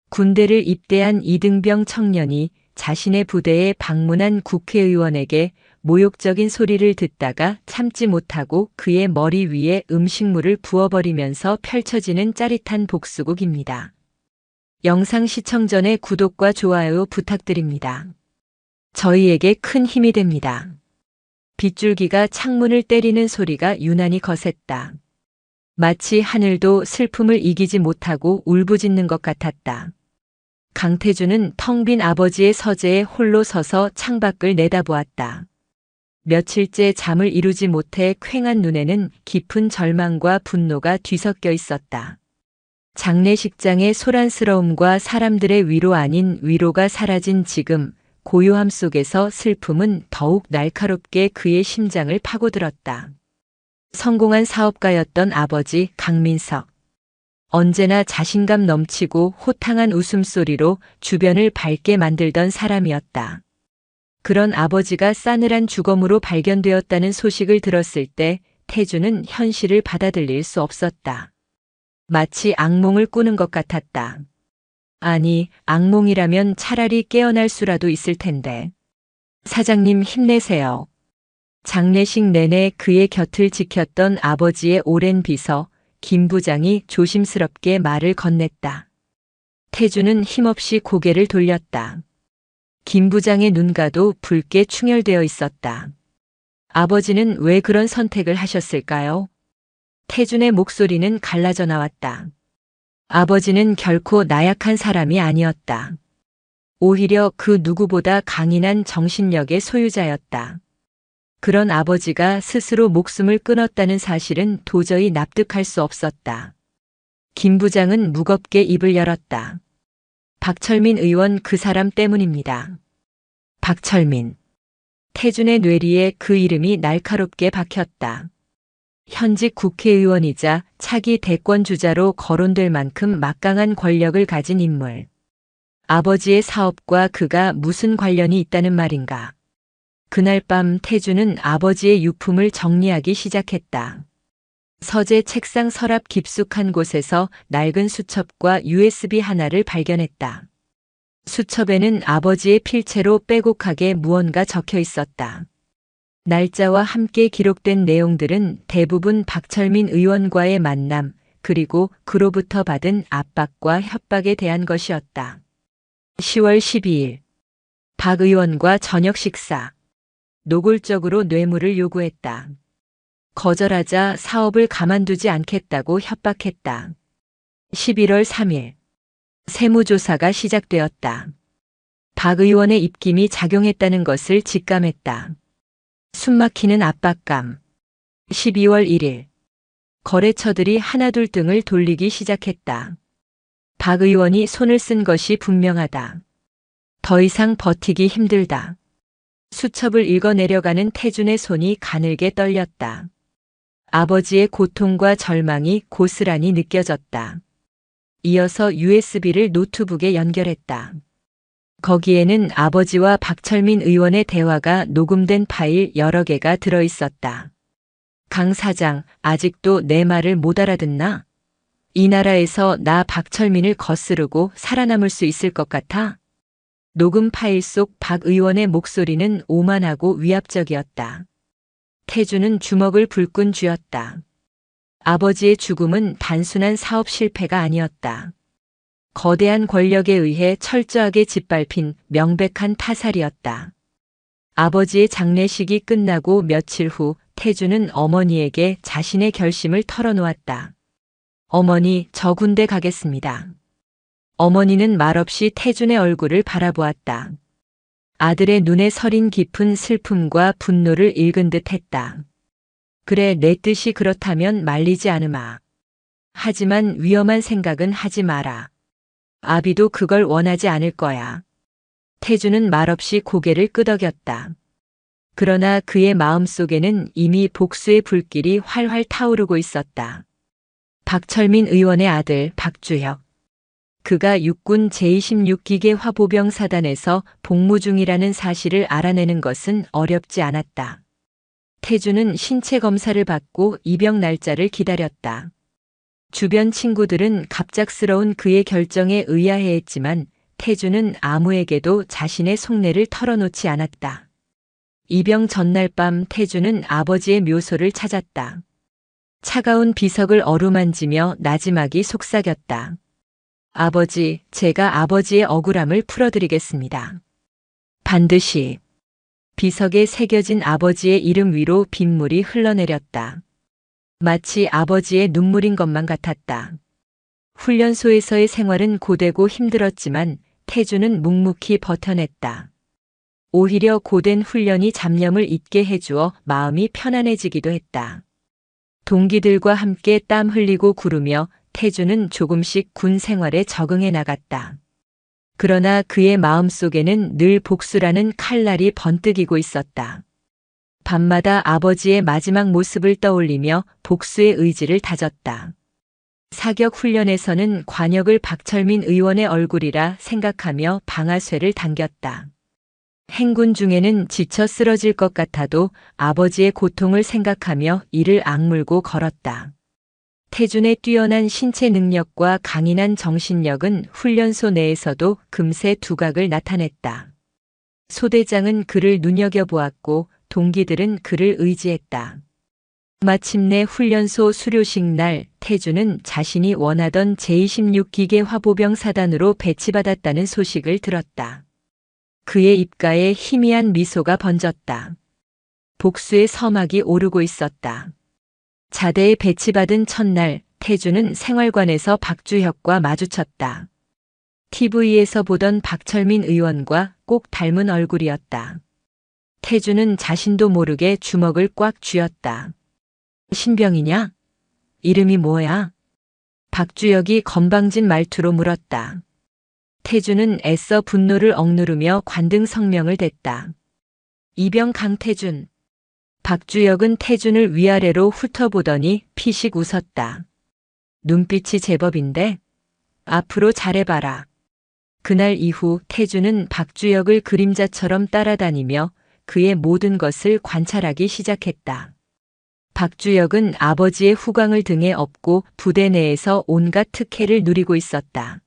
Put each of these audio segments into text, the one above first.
군대를 입대한 이등병 청년이 자신의 부대에 방문한 국회의원에게 모욕적인 소리를 듣다가 참지 못하고 그의 머리 위에 음식물을 부어버리면서 펼쳐지는 짜릿한 복수극입니다. 영상 시청 전에 구독과 좋아요 부탁드립니다. 저희에게 큰 힘이 됩니다. 빗줄기가 창문을 때리는 소리가 유난히 거셌다. 마치 하늘도 슬픔을 이기지 못하고 울부짖는 것 같았다. 강태준은 텅 빈 아버지의 서재에 홀로 서서 창밖을 내다보았다. 며칠째 잠을 이루지 못해 퀭한 눈에는 깊은 절망과 분노가 뒤섞여 있었다. 장례식장의 소란스러움과 사람들의 위로 아닌 위로가 사라진 지금 고요함 속에서 슬픔은 더욱 날카롭게 그의 심장을 파고들었다. 성공한 사업가였던 아버지 강민석. 언제나 자신감 넘치고 호탕한 웃음소리로 주변을 밝게 만들던 사람이었다. 그런 아버지가 싸늘한 죽음으로 발견되었다는 소식을 들었을 때 태주는 현실을 받아들일 수 없었다. 마치 악몽을 꾸는 것 같았다. 아니, 악몽이라면 차라리 깨어날 수라도 있을 텐데. 사장님 힘내세요. 장례식 내내 그의 곁을 지켰던 아버지의 오랜 비서 김 부장이 조심스럽게 말을 건넸다. 태주는 힘없이 고개를 돌렸다. 김 부장의 눈가도 붉게 충혈되어 있었다. 아버지는 왜 그런 선택을 하셨을까요? 태준의 목소리는 갈라져 나왔다. 아버지는 결코 나약한 사람이 아니었다. 오히려 그 누구보다 강인한 정신력의 소유자였다. 그런 아버지가 스스로 목숨을 끊었다는 사실은 도저히 납득할 수 없었다. 김 부장은 무겁게 입을 열었다. 박철민 의원 그 사람 때문입니다. 박철민. 태준의 뇌리에 그 이름이 날카롭게 박혔다. 현직 국회의원이자 차기 대권주자로 거론될 만큼 막강한 권력을 가진 인물. 아버지의 사업과 그가 무슨 관련이 있다는 말인가. 그날 밤 태주는 아버지의 유품을 정리하기 시작했다. 서재 책상 서랍 깊숙한 곳에서 낡은 수첩과 USB 하나를 발견했다. 수첩에는 아버지의 필체로 빼곡하게 무언가 적혀 있었다. 날짜와 함께 기록된 내용들은 대부분 박철민 의원과의 만남, 그리고 그로부터 받은 압박과 협박에 대한 것이었다. 10월 12일. 박 의원과 저녁 식사. 노골적으로 뇌물을 요구했다. 거절하자 사업을 가만두지 않겠다고 협박했다. 11월 3일. 세무조사가 시작되었다. 박 의원의 입김이 작용했다는 것을 직감했다. 숨막히는 압박감. 12월 1일. 거래처들이 하나둘 등을 돌리기 시작했다. 박 의원이 손을 쓴 것이 분명하다. 더 이상 버티기 힘들다. 수첩을 읽어내려가는 태준의 손이 가늘게 떨렸다. 아버지의 고통과 절망이 고스란히 느껴졌다. 이어서 USB를 노트북에 연결했다. 거기에는 아버지와 박철민 의원의 대화가 녹음된 파일 여러 개가 들어있었다. 강 사장, 아직도 내 말을 못 알아듣나? 이 나라에서 나 박철민을 거스르고 살아남을 수 있을 것 같아? 녹음 파일 속 박 의원의 목소리는 오만하고 위압적이었다. 태주는 주먹을 불끈 쥐었다. 아버지의 죽음은 단순한 사업 실패가 아니었다. 거대한 권력에 의해 철저하게 짓밟힌 명백한 타살이었다. 아버지의 장례식이 끝나고 며칠 후 태주는 어머니에게 자신의 결심을 털어놓았다. 어머니, 저 군대 가겠습니다. 어머니는 말없이 태준의 얼굴을 바라보았다. 아들의 눈에 서린 깊은 슬픔과 분노를 읽은 듯 했다. 그래, 내 뜻이 그렇다면 말리지 않으마. 하지만 위험한 생각은 하지 마라. 아비도 그걸 원하지 않을 거야. 태주는 말없이 고개를 끄덕였다. 그러나 그의 마음속에는 이미 복수의 불길이 활활 타오르고 있었다. 박철민 의원의 아들 박주혁. 그가 육군 제26기계 화보병 사단에서 복무 중이라는 사실을 알아내는 것은 어렵지 않았다. 태주는 신체 검사를 받고 입영 날짜를 기다렸다. 주변 친구들은 갑작스러운 그의 결정에 의아해했지만 태주는 아무에게도 자신의 속내를 털어놓지 않았다. 입영 전날 밤 태주는 아버지의 묘소를 찾았다. 차가운 비석을 어루만지며 나지막이 속삭였다. 아버지, 제가 아버지의 억울함을 풀어드리겠습니다. 반드시. 비석에 새겨진 아버지의 이름 위로 빗물이 흘러내렸다. 마치 아버지의 눈물인 것만 같았다. 훈련소에서의 생활은 고되고 힘들었지만 태주는 묵묵히 버텨냈다. 오히려 고된 훈련이 잡념을 잊게 해주어 마음이 편안해지기도 했다. 동기들과 함께 땀 흘리고 구르며 태주는 조금씩 군 생활에 적응해 나갔다. 그러나 그의 마음속에는 늘 복수라는 칼날이 번뜩이고 있었다. 밤마다 아버지의 마지막 모습을 떠올리며 복수의 의지를 다졌다. 사격 훈련에서는 관역을 박철민 의원의 얼굴이라 생각하며 방아쇠를 당겼다. 행군 중에는 지쳐 쓰러질 것 같아도 아버지의 고통을 생각하며 이를 악물고 걸었다. 태준의 뛰어난 신체 능력과 강인한 정신력은 훈련소 내에서도 금세 두각을 나타냈다. 소대장은 그를 눈여겨보았고 동기들은 그를 의지했다. 마침내 훈련소 수료식 날 태준은 자신이 원하던 제26기계 화보병 사단으로 배치받았다는 소식을 들었다. 그의 입가에 희미한 미소가 번졌다. 복수의 서막이 오르고 있었다. 자대에 배치받은 첫날 태준은 생활관에서 박주혁과 마주쳤다. TV에서 보던 박철민 의원과 꼭 닮은 얼굴이었다. 태준은 자신도 모르게 주먹을 꽉 쥐었다. 신병이냐? 이름이 뭐야? 박주혁이 건방진 말투로 물었다. 태준은 애써 분노를 억누르며 관등 성명을 댔다. 이병 강태준. 박주혁은 태준을 위아래로 훑어보더니 피식 웃었다. 눈빛이 제법인데? 앞으로 잘해봐라. 그날 이후 태준은 박주혁을 그림자처럼 따라다니며 그의 모든 것을 관찰하기 시작했다. 박주혁은 아버지의 후광을 등에 업고 부대 내에서 온갖 특혜를 누리고 있었다.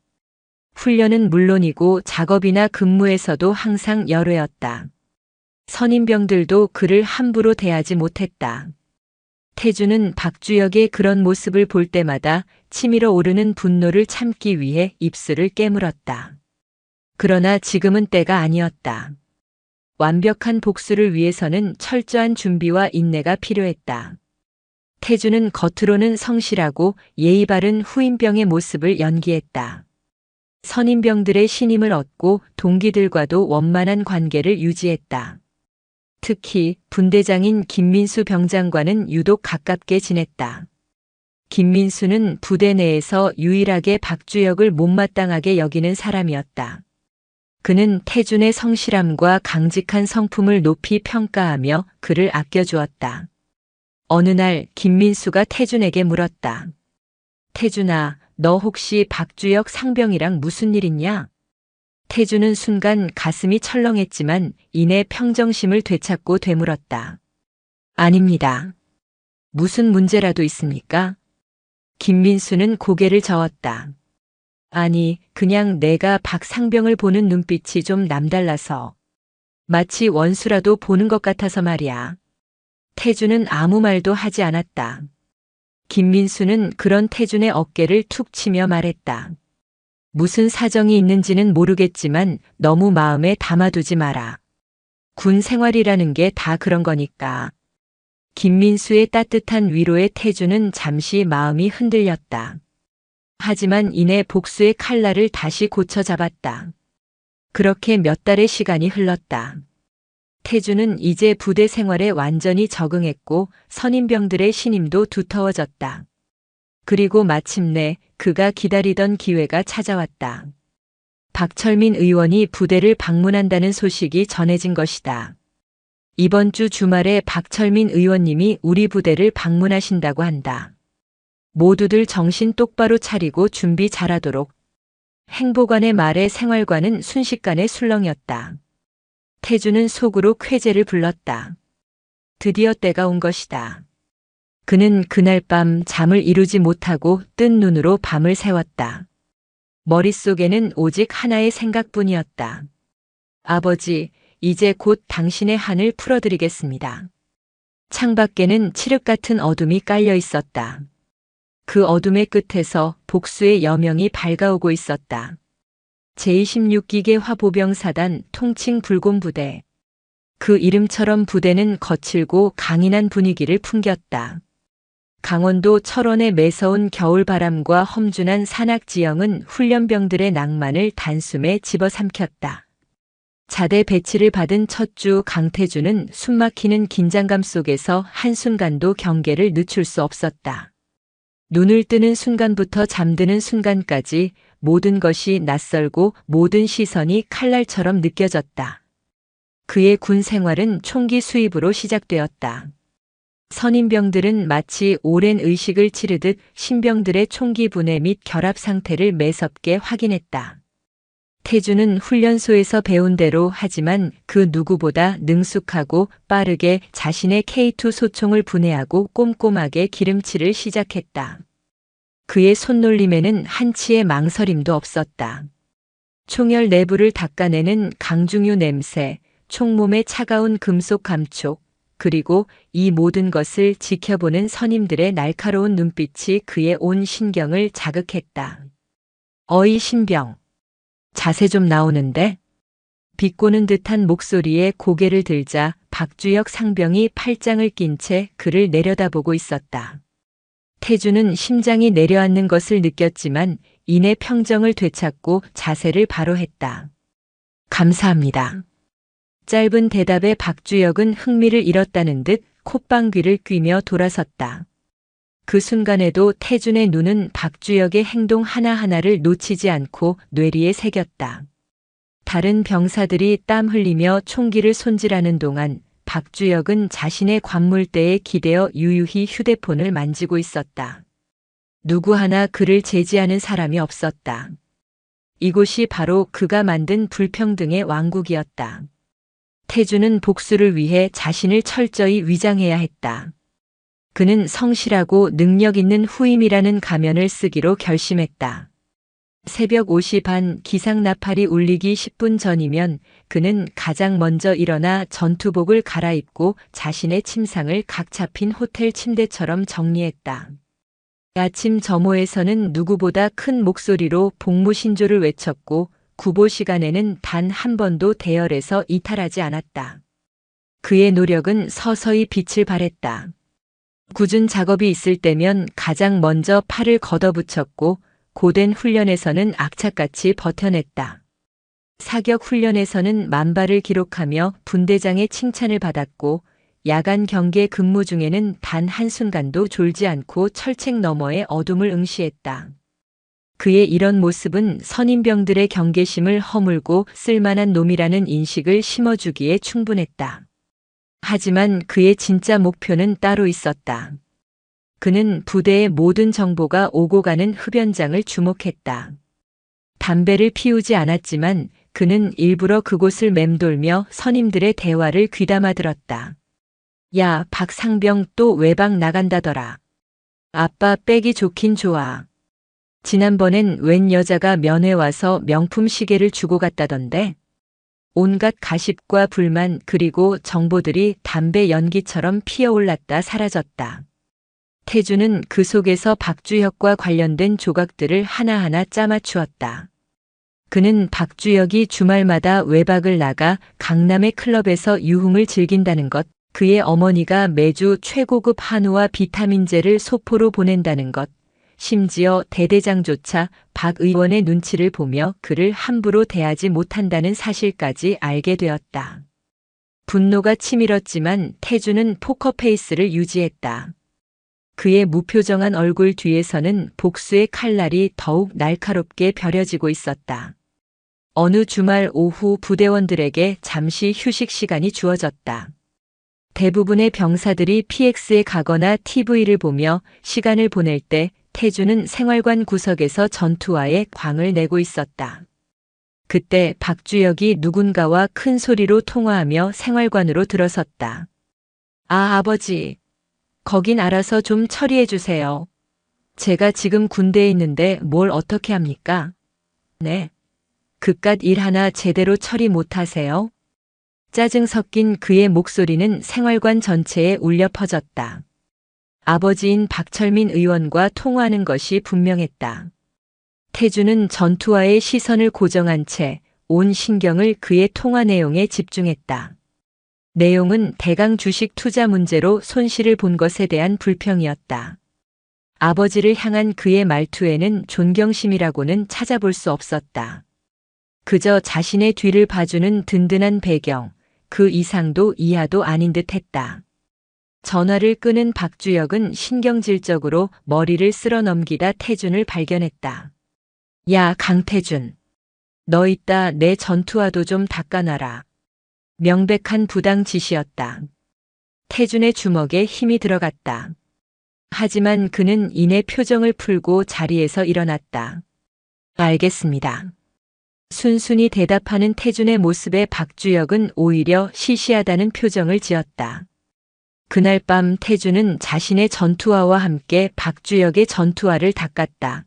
훈련은 물론이고 작업이나 근무에서도 항상 열외였다. 선임병들도 그를 함부로 대하지 못했다. 태준은 박주혁의 그런 모습을 볼 때마다 치밀어 오르는 분노를 참기 위해 입술을 깨물었다. 그러나 지금은 때가 아니었다. 완벽한 복수를 위해서는 철저한 준비와 인내가 필요했다. 태준은 겉으로는 성실하고 예의 바른 후임병의 모습을 연기했다. 선임병들의 신임을 얻고 동기들과도 원만한 관계를 유지했다. 특히 분대장인 김민수 병장과는 유독 가깝게 지냈다. 김민수는 부대 내에서 유일하게 박주혁을 못마땅하게 여기는 사람이었다. 그는 태준의 성실함과 강직한 성품을 높이 평가하며 그를 아껴주었다. 어느 날 김민수가 태준에게 물었다. 태준아, 너 혹시 박주혁 상병이랑 무슨 일 있냐? 태준은 순간 가슴이 철렁했지만 이내 평정심을 되찾고 되물었다. 아닙니다. 무슨 문제라도 있습니까? 김민수는 고개를 저었다. 아니, 그냥 내가 박 상병을 보는 눈빛이 좀 남달라서. 마치 원수라도 보는 것 같아서 말이야. 태준은 아무 말도 하지 않았다. 김민수는 그런 태준의 어깨를 툭 치며 말했다. 무슨 사정이 있는지는 모르겠지만 너무 마음에 담아두지 마라. 군 생활이라는 게 다 그런 거니까. 김민수의 따뜻한 위로에 태준은 잠시 마음이 흔들렸다. 하지만 이내 복수의 칼날을 다시 고쳐 잡았다. 그렇게 몇 달의 시간이 흘렀다. 태준은 이제 부대 생활에 완전히 적응했고 선임병들의 신임도 두터워졌다. 그리고 마침내 그가 기다리던 기회가 찾아왔다. 박철민 의원이 부대를 방문한다는 소식이 전해진 것이다. 이번 주 주말에 박철민 의원님이 우리 부대를 방문하신다고 한다. 모두들 정신 똑바로 차리고 준비 잘하도록. 행보관의 말에 생활관은 순식간에 술렁였다. 태준은 속으로 쾌재를 불렀다. 드디어 때가 온 것이다. 그는 그날 밤 잠을 이루지 못하고 뜬 눈으로 밤을 새웠다. 머릿속에는 오직 하나의 생각뿐이었다. 아버지, 이제 곧 당신의 한을 풀어드리겠습니다. 창밖에는 칠흑 같은 어둠이 깔려 있었다. 그 어둠의 끝에서 복수의 여명이 밝아오고 있었다. 제26기계 화보병사단 통칭 불곰부대. 그 이름처럼 부대는 거칠고 강인한 분위기를 풍겼다. 강원도 철원의 매서운 겨울바람과 험준한 산악지형은 훈련병들의 낭만을 단숨에 집어삼켰다. 자대 배치를 받은 첫 주 강태주는 숨막히는 긴장감 속에서 한순간도 경계를 늦출 수 없었다. 눈을 뜨는 순간부터 잠드는 순간까지 모든 것이 낯설고 모든 시선이 칼날처럼 느껴졌다. 그의 군 생활은 총기 수입으로 시작되었다. 선임병들은 마치 오랜 의식을 치르듯 신병들의 총기 분해 및 결합 상태를 매섭게 확인했다. 태주는 훈련소에서 배운 대로 하지만 그 누구보다 능숙하고 빠르게 자신의 K2 소총을 분해하고 꼼꼼하게 기름칠을 시작했다. 그의 손놀림에는 한치의 망설임도 없었다. 총열 내부를 닦아내는 강중유 냄새, 총몸의 차가운 금속 감촉, 그리고 이 모든 것을 지켜보는 선임들의 날카로운 눈빛이 그의 온 신경을 자극했다. 어이 신병. 자세 좀 나오는데? 비꼬는 듯한 목소리에 고개를 들자 박주혁 상병이 팔짱을 낀 채 그를 내려다보고 있었다. 태주는 심장이 내려앉는 것을 느꼈지만 이내 평정을 되찾고 자세를 바로 했다. 감사합니다. 짧은 대답에 박주혁은 흥미를 잃었다는 듯 콧방귀를 뀌며 돌아섰다. 그 순간에도 태준의 눈은 박주혁의 행동 하나하나를 놓치지 않고 뇌리에 새겼다. 다른 병사들이 땀 흘리며 총기를 손질하는 동안 박주혁은 자신의 관물대에 기대어 유유히 휴대폰을 만지고 있었다. 누구 하나 그를 제지하는 사람이 없었다. 이곳이 바로 그가 만든 불평등의 왕국이었다. 태주는 복수를 위해 자신을 철저히 위장해야 했다. 그는 성실하고 능력 있는 후임이라는 가면을 쓰기로 결심했다. 새벽 5시 반 기상 나팔이 울리기 10분 전이면 그는 가장 먼저 일어나 전투복을 갈아입고 자신의 침상을 각 잡힌 호텔 침대처럼 정리했다. 아침 점호에서는 누구보다 큰 목소리로 복무신조를 외쳤고 구보 시간에는 단 한 번도 대열에서 이탈하지 않았다. 그의 노력은 서서히 빛을 발했다. 굳은 작업이 있을 때면 가장 먼저 팔을 걷어붙였고 고된 훈련에서는 악착같이 버텨냈다. 사격 훈련에서는 만발을 기록하며 분대장의 칭찬을 받았고 야간 경계 근무 중에는 단 한순간도 졸지 않고 철책 너머의 어둠을 응시했다. 그의 이런 모습은 선임병들의 경계심을 허물고 쓸만한 놈이라는 인식을 심어주기에 충분했다. 하지만 그의 진짜 목표는 따로 있었다. 그는 부대의 모든 정보가 오고 가는 흡연장을 주목했다. 담배를 피우지 않았지만 그는 일부러 그곳을 맴돌며 선임들의 대화를 귀담아 들었다. 야, 박상병 또 외박 나간다더라. 아빠 빼기 좋긴 좋아. 지난번엔 웬 여자가 면회 와서 명품 시계를 주고 갔다던데? 온갖 가십과 불만 그리고 정보들이 담배 연기처럼 피어올랐다 사라졌다. 태주는 그 속에서 박주혁과 관련된 조각들을 하나하나 짜맞추었다. 그는 박주혁이 주말마다 외박을 나가 강남의 클럽에서 유흥을 즐긴다는 것, 그의 어머니가 매주 최고급 한우와 비타민제를 소포로 보낸다는 것, 심지어 대대장조차 박 의원의 눈치를 보며 그를 함부로 대하지 못한다는 사실까지 알게 되었다. 분노가 치밀었지만 태주는 포커페이스를 유지했다. 그의 무표정한 얼굴 뒤에서는 복수의 칼날이 더욱 날카롭게 벼려지고 있었다. 어느 주말 오후 부대원들에게 잠시 휴식 시간이 주어졌다. 대부분의 병사들이 PX에 가거나 TV를 보며 시간을 보낼 때 태주는 생활관 구석에서 전투화에 광을 내고 있었다. 그때 박주혁이 누군가와 큰 소리로 통화하며 생활관으로 들어섰다. 아, 아버지. 거긴 알아서 좀 처리해 주세요. 제가 지금 군대에 있는데 뭘 어떻게 합니까? 네. 그깟 일 하나 제대로 처리 못 하세요? 짜증 섞인 그의 목소리는 생활관 전체에 울려 퍼졌다. 아버지인 박철민 의원과 통화하는 것이 분명했다. 태주는 전투화의 시선을 고정한 채 온 신경을 그의 통화 내용에 집중했다. 내용은 대강 주식 투자 문제로 손실을 본 것에 대한 불평이었다. 아버지를 향한 그의 말투에는 존경심이라고는 찾아볼 수 없었다. 그저 자신의 뒤를 봐주는 든든한 배경, 그 이상도 이하도 아닌 듯 했다. 전화를 끄는 박주혁은 신경질적으로 머리를 쓸어 넘기다 태준을 발견했다. 야, 강태준. 너 이따 내 전투화도 좀 닦아놔라. 명백한 부당 지시였다. 태준의 주먹에 힘이 들어갔다. 하지만 그는 이내 표정을 풀고 자리에서 일어났다. 알겠습니다. 순순히 대답하는 태준의 모습에 박주혁은 오히려 시시하다는 표정을 지었다. 그날 밤 태준은 자신의 전투화와 함께 박주혁의 전투화를 닦았다.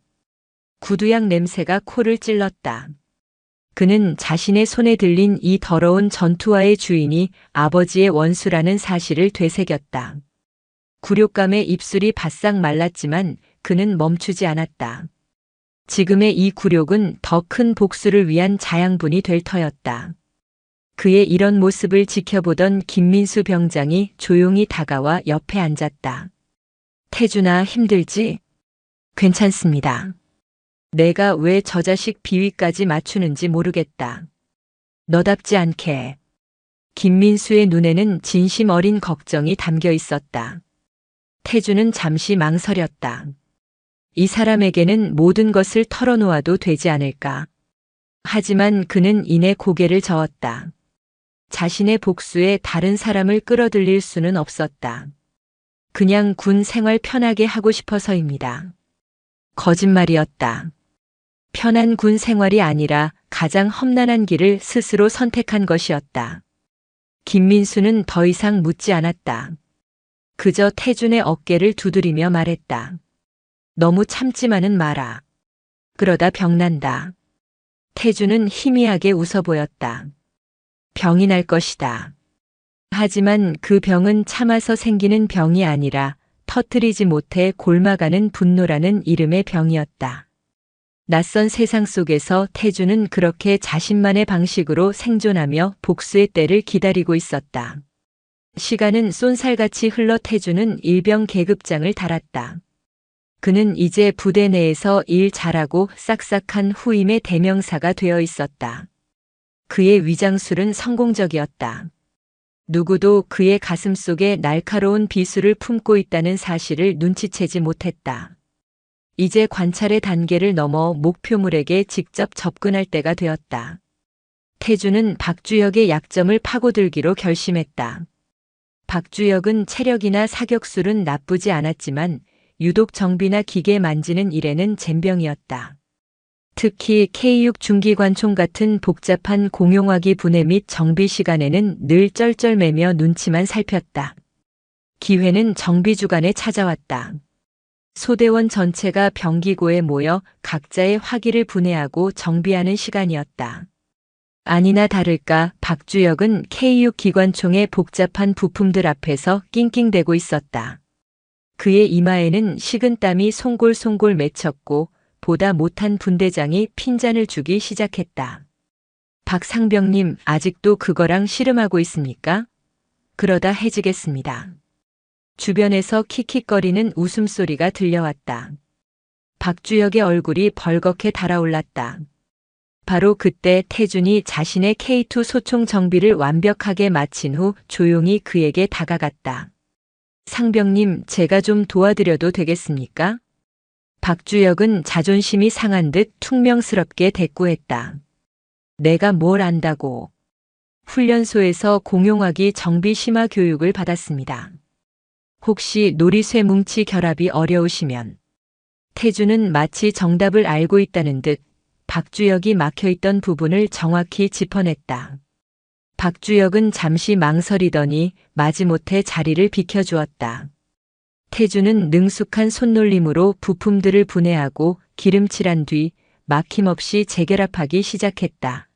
구두약 냄새가 코를 찔렀다. 그는 자신의 손에 들린 이 더러운 전투화의 주인이 아버지의 원수라는 사실을 되새겼다. 굴욕감에 입술이 바싹 말랐지만 그는 멈추지 않았다. 지금의 이 굴욕은 더 큰 복수를 위한 자양분이 될 터였다. 그의 이런 모습을 지켜보던 김민수 병장이 조용히 다가와 옆에 앉았다. 태준아, 힘들지? 괜찮습니다. 내가 왜 저 자식 비위까지 맞추는지 모르겠다. 너답지 않게. 김민수의 눈에는 진심 어린 걱정이 담겨 있었다. 태준은 잠시 망설였다. 이 사람에게는 모든 것을 털어놓아도 되지 않을까. 하지만 그는 이내 고개를 저었다. 자신의 복수에 다른 사람을 끌어들일 수는 없었다. 그냥 군 생활 편하게 하고 싶어서입니다. 거짓말이었다. 편한 군 생활이 아니라 가장 험난한 길을 스스로 선택한 것이었다. 김민수는 더 이상 묻지 않았다. 그저 태준의 어깨를 두드리며 말했다. 너무 참지만은 마라. 그러다 병난다. 태준은 희미하게 웃어 보였다. 병이 날 것이다. 하지만 그 병은 참아서 생기는 병이 아니라 터뜨리지 못해 골마가는 분노라는 이름의 병이었다. 낯선 세상 속에서 태준은 그렇게 자신만의 방식으로 생존하며 복수의 때를 기다리고 있었다. 시간은 쏜살같이 흘러 태준은 일병 계급장을 달았다. 그는 이제 부대 내에서 일 잘하고 싹싹한 후임의 대명사가 되어 있었다. 그의 위장술은 성공적이었다. 누구도 그의 가슴 속에 날카로운 비수를 품고 있다는 사실을 눈치채지 못했다. 이제 관찰의 단계를 넘어 목표물에게 직접 접근할 때가 되었다. 태준은 박주혁의 약점을 파고들기로 결심했다. 박주혁은 체력이나 사격술은 나쁘지 않았지만 유독 정비나 기계 만지는 일에는 젬병이었다. 특히 K6 중기관총 같은 복잡한 공용화기 분해 및 정비 시간에는 늘 쩔쩔매며 눈치만 살폈다. 기회는 정비 주간에 찾아왔다. 소대원 전체가 병기고에 모여 각자의 화기를 분해하고 정비하는 시간이었다. 아니나 다를까 박주혁은 K6 기관총의 복잡한 부품들 앞에서 낑낑대고 있었다. 그의 이마에는 식은땀이 송골송골 맺혔고 보다 못한 분대장이 핀잔을 주기 시작했다. 박 상병님, 아직도 그거랑 씨름하고 있습니까? 그러다 해지겠습니다. 주변에서 킥킥거리는 웃음소리가 들려왔다. 박주혁의 얼굴이 벌겋게 달아올랐다. 바로 그때 태준이 자신의 K2 소총 정비를 완벽하게 마친 후 조용히 그에게 다가갔다. 상병님, 제가 좀 도와드려도 되겠습니까? 박주혁은 자존심이 상한 듯 퉁명스럽게 대꾸했다. 내가 뭘 안다고. 훈련소에서 공용화기 정비 심화 교육을 받았습니다. 혹시 놀이쇠 뭉치 결합이 어려우시면. 태준은 마치 정답을 알고 있다는 듯 박주혁이 막혀있던 부분을 정확히 짚어냈다. 박주혁은 잠시 망설이더니 마지못해 자리를 비켜주었다. 태주는 능숙한 손놀림으로 부품들을 분해하고 기름칠한 뒤 막힘없이 재결합하기 시작했다.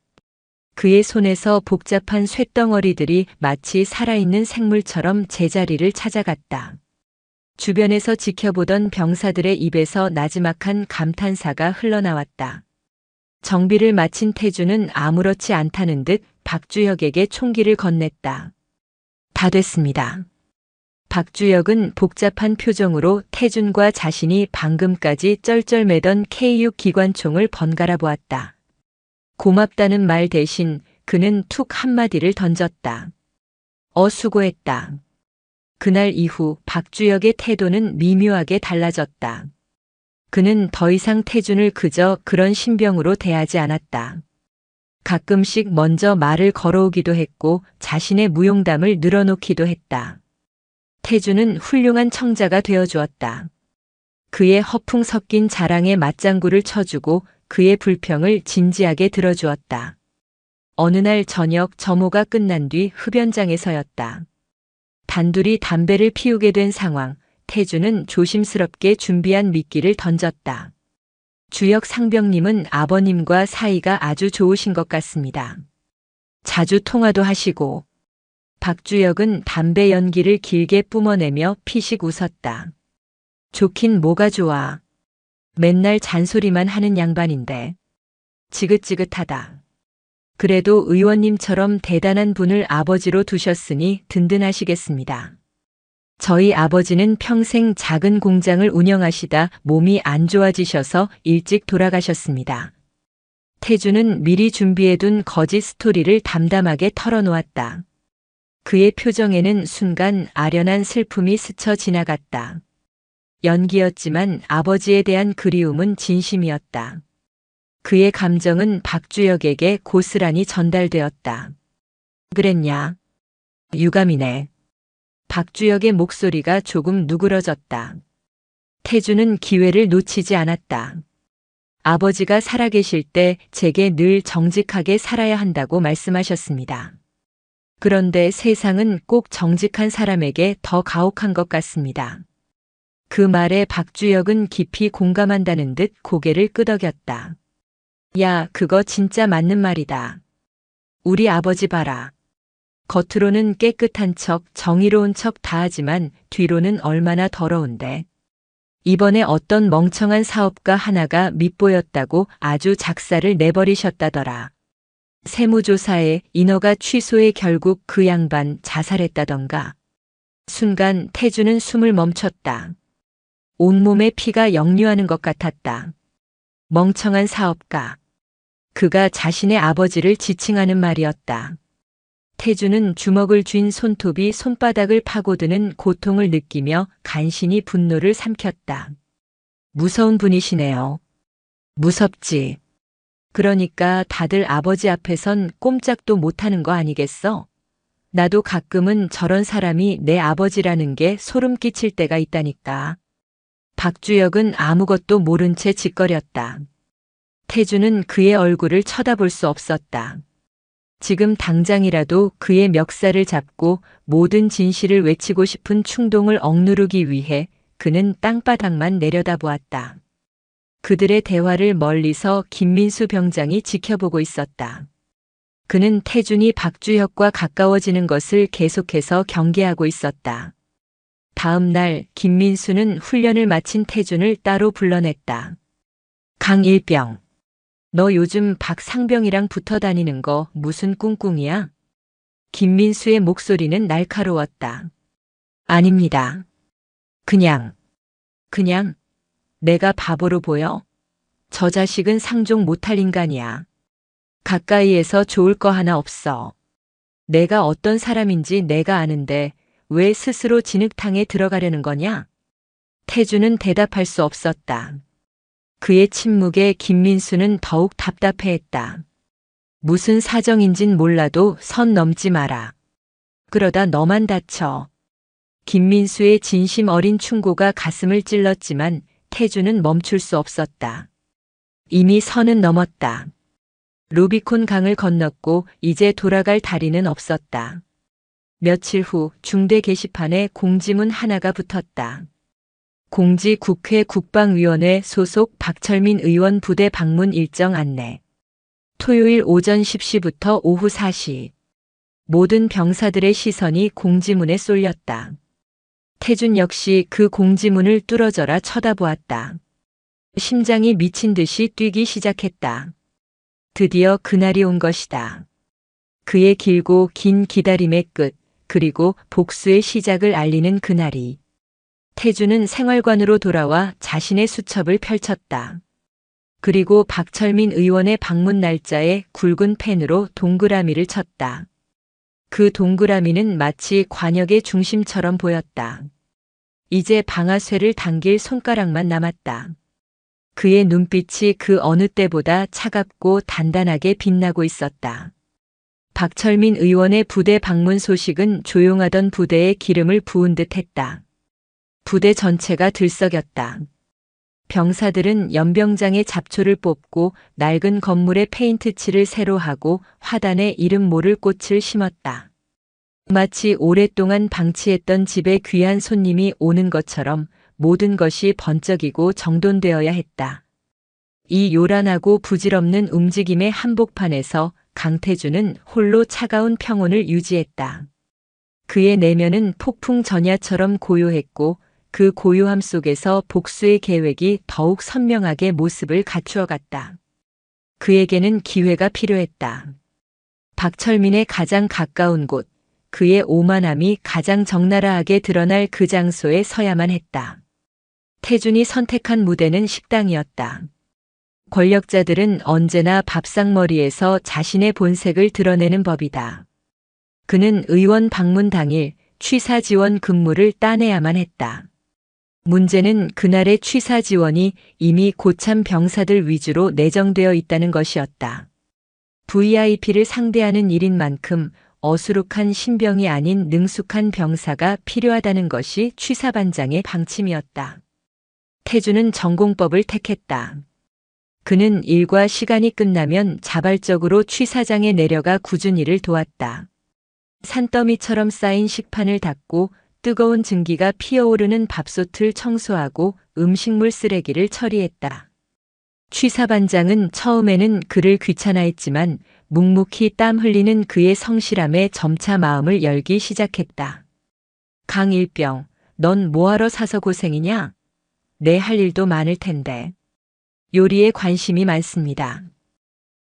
그의 손에서 복잡한 쇳덩어리들이 마치 살아있는 생물처럼 제자리를 찾아갔다. 주변에서 지켜보던 병사들의 입에서 나지막한 감탄사가 흘러나왔다. 정비를 마친 태주는 아무렇지 않다는 듯 박주혁에게 총기를 건넸다. 다 됐습니다. 박주혁은 복잡한 표정으로 태준과 자신이 방금까지 쩔쩔매던 K6 기관총을 번갈아 보았다. 고맙다는 말 대신 그는 툭 한마디를 던졌다. 수고했다. 그날 이후 박주혁의 태도는 미묘하게 달라졌다. 그는 더 이상 태준을 그저 그런 신병으로 대하지 않았다. 가끔씩 먼저 말을 걸어오기도 했고 자신의 무용담을 늘어놓기도 했다. 태준은 훌륭한 청자가 되어주었다. 그의 허풍 섞인 자랑에 맞장구를 쳐주고 그의 불평을 진지하게 들어주었다. 어느 날 저녁 점호가 끝난 뒤 흡연장에서였다. 단둘이 담배를 피우게 된 상황, 태주는 조심스럽게 준비한 미끼를 던졌다. 주혁 상병님은 아버님과 사이가 아주 좋으신 것 같습니다. 자주 통화도 하시고. 박주혁은 담배 연기를 길게 뿜어내며 피식 웃었다. 좋긴 뭐가 좋아. 맨날 잔소리만 하는 양반인데. 지긋지긋하다. 그래도 의원님처럼 대단한 분을 아버지로 두셨으니 든든하시겠습니다. 저희 아버지는 평생 작은 공장을 운영하시다 몸이 안 좋아지셔서 일찍 돌아가셨습니다. 태주는 미리 준비해둔 거짓 스토리를 담담하게 털어놓았다. 그의 표정에는 순간 아련한 슬픔이 스쳐 지나갔다. 연기였지만 아버지에 대한 그리움은 진심이었다. 그의 감정은 박주혁에게 고스란히 전달되었다. 그랬냐? 유감이네. 박주혁의 목소리가 조금 누그러졌다. 태주는 기회를 놓치지 않았다. 아버지가 살아계실 때 제게 늘 정직하게 살아야 한다고 말씀하셨습니다. 그런데 세상은 꼭 정직한 사람에게 더 가혹한 것 같습니다. 그 말에 박주혁은 깊이 공감한다는 듯 고개를 끄덕였다. 야, 그거 진짜 맞는 말이다. 우리 아버지 봐라. 겉으로는 깨끗한 척, 정의로운 척 다 하지만 뒤로는 얼마나 더러운데. 이번에 어떤 멍청한 사업가 하나가 밉보였다고 아주 작사를 내버리셨다더라. 세무조사에 인허가 취소해 결국 그 양반 자살했다던가. 순간 태주는 숨을 멈췄다. 온몸에 피가 역류하는 것 같았다. 멍청한 사업가. 그가 자신의 아버지를 지칭하는 말이었다. 태주는 주먹을 쥔 손톱이 손바닥을 파고드는 고통을 느끼며 간신히 분노를 삼켰다. 무서운 분이시네요. 무섭지. 그러니까 다들 아버지 앞에선 꼼짝도 못하는 거 아니겠어? 나도 가끔은 저런 사람이 내 아버지라는 게 소름 끼칠 때가 있다니까. 박주혁은 아무것도 모른 채 짓거렸다. 태주는 그의 얼굴을 쳐다볼 수 없었다. 지금 당장이라도 그의 멱살을 잡고 모든 진실을 외치고 싶은 충동을 억누르기 위해 그는 땅바닥만 내려다보았다. 그들의 대화를 멀리서 김민수 병장이 지켜보고 있었다. 그는 태준이 박주혁과 가까워지는 것을 계속해서 경계하고 있었다. 다음 날 김민수는 훈련을 마친 태준을 따로 불러냈다. 강일병. 너 요즘 박 상병이랑 붙어 다니는 거 무슨 꿍꿍이야? 김민수의 목소리는 날카로웠다. 아닙니다. 그냥 내가 바보로 보여? 저 자식은 상종 못할 인간이야. 가까이에서 좋을 거 하나 없어. 내가 어떤 사람인지 내가 아는데 왜 스스로 진흙탕에 들어가려는 거냐? 태주는 대답할 수 없었다. 그의 침묵에 김민수는 더욱 답답해했다. 무슨 사정인진 몰라도 선 넘지 마라. 그러다 너만 다쳐. 김민수의 진심 어린 충고가 가슴을 찔렀지만 태주는 멈출 수 없었다. 이미 선은 넘었다. 루비콘 강을 건넜고 이제 돌아갈 다리는 없었다. 며칠 후 중대 게시판에 공지문 하나가 붙었다. 공지국회 국방위원회 소속 박철민 의원 부대 방문 일정 안내. 토요일 오전 10시부터 오후 4시. 모든 병사들의 시선이 공지문에 쏠렸다. 태준 역시 그 공지문을 뚫어져라 쳐다보았다. 심장이 미친 듯이 뛰기 시작했다. 드디어 그날이 온 것이다. 그의 길고 긴 기다림의 끝, 그리고 복수의 시작을 알리는 그날이. 태준은 생활관으로 돌아와 자신의 수첩을 펼쳤다. 그리고 박철민 의원의 방문 날짜에 굵은 펜으로 동그라미를 쳤다. 그 동그라미는 마치 관역의 중심처럼 보였다. 이제 방아쇠를 당길 손가락만 남았다. 그의 눈빛이 그 어느 때보다 차갑고 단단하게 빛나고 있었다. 박철민 의원의 부대 방문 소식은 조용하던 부대에 기름을 부은 듯 했다. 부대 전체가 들썩였다. 병사들은 연병장에 잡초를 뽑고 낡은 건물에 페인트 칠을 새로 하고 화단에 이름 모를 꽃을 심었다. 마치 오랫동안 방치했던 집에 귀한 손님이 오는 것처럼 모든 것이 번쩍이고 정돈되어야 했다. 이 요란하고 부질없는 움직임의 한복판에서 강태준은 홀로 차가운 평온을 유지했다. 그의 내면은 폭풍 전야처럼 고요했고 그 고요함 속에서 복수의 계획이 더욱 선명하게 모습을 갖추어갔다. 그에게는 기회가 필요했다. 박철민의 가장 가까운 곳, 그의 오만함이 가장 적나라하게 드러날 그 장소에 서야만 했다. 태준이 선택한 무대는 식당이었다. 권력자들은 언제나 밥상머리에서 자신의 본색을 드러내는 법이다. 그는 의원 방문 당일 취사 지원 근무를 따내야만 했다. 문제는 그날의 취사 지원이 이미 고참 병사들 위주로 내정되어 있다는 것이었다. VIP를 상대하는 일인 만큼 어수룩한 신병이 아닌 능숙한 병사가 필요하다는 것이 취사반장의 방침이었다. 태준은 전공법을 택했다. 그는 일과 시간이 끝나면 자발적으로 취사장에 내려가 굳은 일을 도왔다. 산더미처럼 쌓인 식판을 닦고 뜨거운 증기가 피어오르는 밥솥을 청소하고 음식물 쓰레기를 처리했다. 취사반장은 처음에는 그를 귀찮아했지만 묵묵히 땀 흘리는 그의 성실함에 점차 마음을 열기 시작했다. 강일병, 넌 뭐하러 사서 고생이냐? 내 할 일도 많을 텐데. 요리에 관심이 많습니다.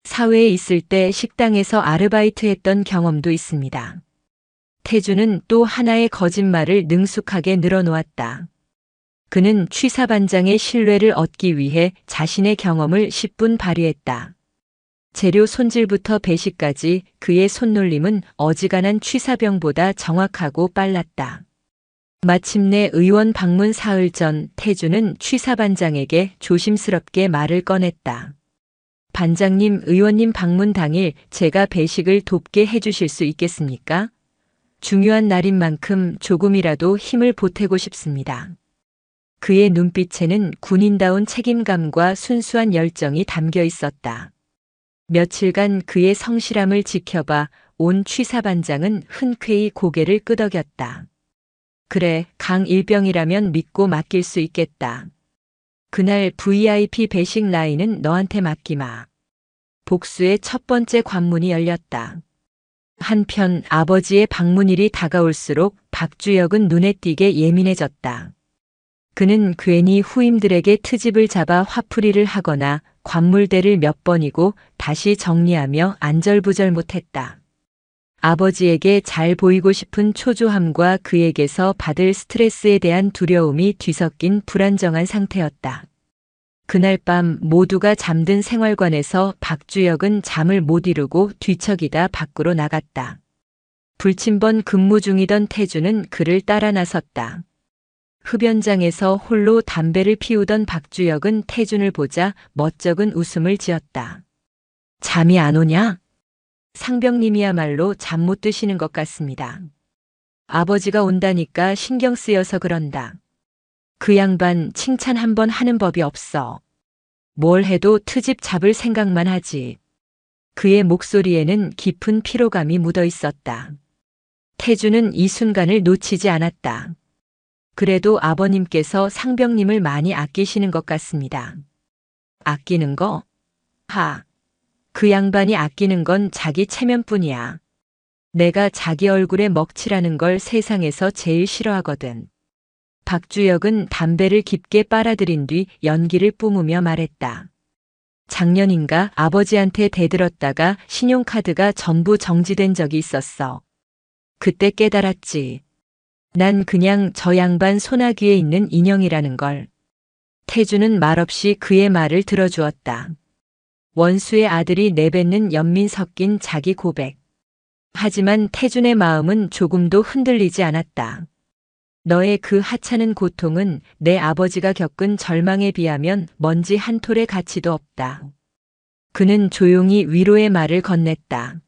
사회에 있을 때 식당에서 아르바이트 했던 경험도 있습니다. 태준은 또 하나의 거짓말을 능숙하게 늘어놓았다. 그는 취사반장의 신뢰를 얻기 위해 자신의 경험을 10분 발휘했다. 재료 손질부터 배식까지 그의 손놀림은 어지간한 취사병보다 정확하고 빨랐다. 마침내 의원 방문 사흘 전 태준은 취사반장에게 조심스럽게 말을 꺼냈다. 반장님, 의원님 방문 당일 제가 배식을 돕게 해주실 수 있겠습니까? 중요한 날인 만큼 조금이라도 힘을 보태고 싶습니다. 그의 눈빛에는 군인다운 책임감과 순수한 열정이 담겨 있었다. 며칠간 그의 성실함을 지켜봐 온 취사반장은 흔쾌히 고개를 끄덕였다. 그래, 강일병이라면 믿고 맡길 수 있겠다. 그날 VIP 배식 라인은 너한테 맡기마. 복수의 첫 번째 관문이 열렸다. 한편 아버지의 방문일이 다가올수록 박주혁은 눈에 띄게 예민해졌다. 그는 괜히 후임들에게 트집을 잡아 화풀이를 하거나 관물대를 몇 번이고 다시 정리하며 안절부절 못했다. 아버지에게 잘 보이고 싶은 초조함과 그에게서 받을 스트레스에 대한 두려움이 뒤섞인 불안정한 상태였다. 그날 밤 모두가 잠든 생활관에서 박주혁은 잠을 못 이루고 뒤척이다 밖으로 나갔다. 불침번 근무 중이던 태준은 그를 따라 나섰다. 흡연장에서 홀로 담배를 피우던 박주혁은 태준을 보자 멋쩍은 웃음을 지었다. 잠이 안 오냐? 상병님이야말로 잠 못 드시는 것 같습니다. 아버지가 온다니까 신경 쓰여서 그런다. 그 양반 칭찬 한번 하는 법이 없어. 뭘 해도 트집 잡을 생각만 하지. 그의 목소리에는 깊은 피로감이 묻어 있었다. 태준은 이 순간을 놓치지 않았다. 그래도 아버님께서 상병님을 많이 아끼시는 것 같습니다. 아끼는 거? 그 양반이 아끼는 건 자기 체면뿐이야. 내가 자기 얼굴에 먹칠하는 걸 세상에서 제일 싫어하거든. 박주혁은 담배를 깊게 빨아들인 뒤 연기를 뿜으며 말했다. 작년인가 아버지한테 대들었다가 신용카드가 전부 정지된 적이 있었어. 그때 깨달았지. 난 그냥 저 양반 소나귀에 있는 인형이라는 걸. 태주는 말없이 그의 말을 들어주었다. 원수의 아들이 내뱉는 연민 섞인 자기 고백. 하지만 태준의 마음은 조금도 흔들리지 않았다. 너의 그 하찮은 고통은 내 아버지가 겪은 절망에 비하면 먼지 한 톨의 가치도 없다. 그는 조용히 위로의 말을 건넸다.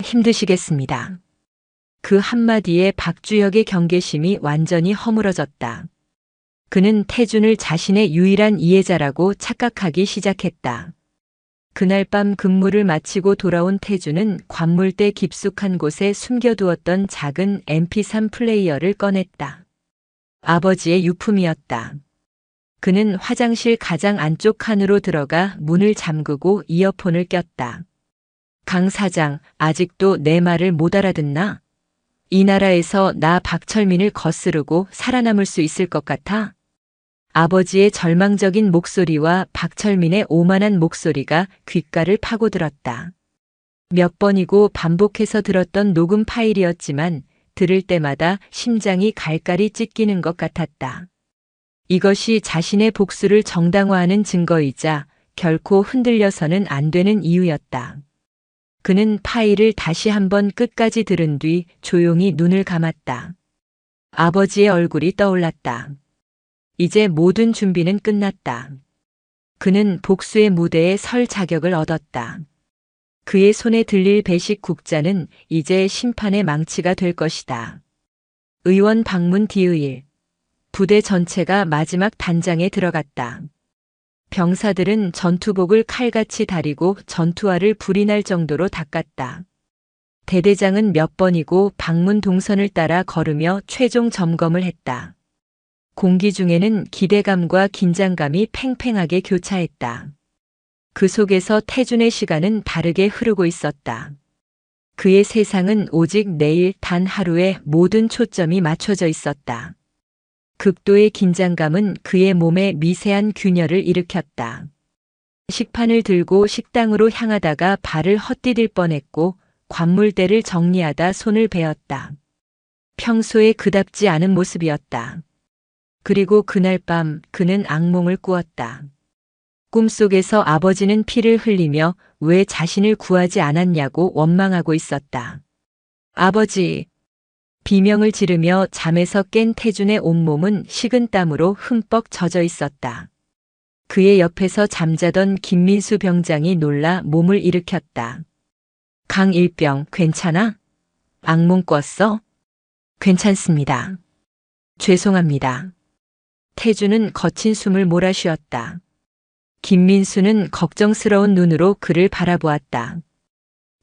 힘드시겠습니다. 그 한마디에 박주혁의 경계심이 완전히 허물어졌다. 그는 태준을 자신의 유일한 이해자라고 착각하기 시작했다. 그날 밤 근무를 마치고 돌아온 태준은 관물대 깊숙한 곳에 숨겨두었던 작은 MP3 플레이어를 꺼냈다. 아버지의 유품이었다. 그는 화장실 가장 안쪽 칸으로 들어가 문을 잠그고 이어폰을 꼈다. 강 사장, 아직도 내 말을 못 알아듣나? 이 나라에서 나 박철민을 거스르고 살아남을 수 있을 것 같아? 아버지의 절망적인 목소리와 박철민의 오만한 목소리가 귓가를 파고들었다. 몇 번이고 반복해서 들었던 녹음 파일이었지만 들을 때마다 심장이 갈갈이 찢기는 것 같았다. 이것이 자신의 복수를 정당화하는 증거이자 결코 흔들려서는 안 되는 이유였다. 그는 파일을 다시 한번 끝까지 들은 뒤 조용히 눈을 감았다. 아버지의 얼굴이 떠올랐다. 이제 모든 준비는 끝났다. 그는 복수의 무대에 설 자격을 얻었다. 그의 손에 들릴 배식 국자는 이제 심판의 망치가 될 것이다. 의원 방문 뒤의 부대 전체가 마지막 단장에 들어갔다. 병사들은 전투복을 칼같이 다리고 전투화를 불이 날 정도로 닦았다. 대대장은 몇 번이고 방문 동선을 따라 걸으며 최종 점검을 했다. 공기 중에는 기대감과 긴장감이 팽팽하게 교차했다. 그 속에서 태준의 시간은 다르게 흐르고 있었다. 그의 세상은 오직 내일 단 하루에 모든 초점이 맞춰져 있었다. 극도의 긴장감은 그의 몸에 미세한 균열을 일으켰다. 식판을 들고 식당으로 향하다가 발을 헛디딜 뻔했고 관물대를 정리하다 손을 베었다. 평소에 그답지 않은 모습이었다. 그리고 그날 밤 그는 악몽을 꾸었다. 꿈속에서 아버지는 피를 흘리며 왜 자신을 구하지 않았냐고 원망하고 있었다. 아버지! 비명을 지르며 잠에서 깬 태준의 온몸은 식은 땀으로 흠뻑 젖어 있었다. 그의 옆에서 잠자던 김민수 병장이 놀라 몸을 일으켰다. 강일병, 괜찮아? 악몽 꿨어? 괜찮습니다. 죄송합니다. 태준은 거친 숨을 몰아쉬었다. 김민수는 걱정스러운 눈으로 그를 바라보았다.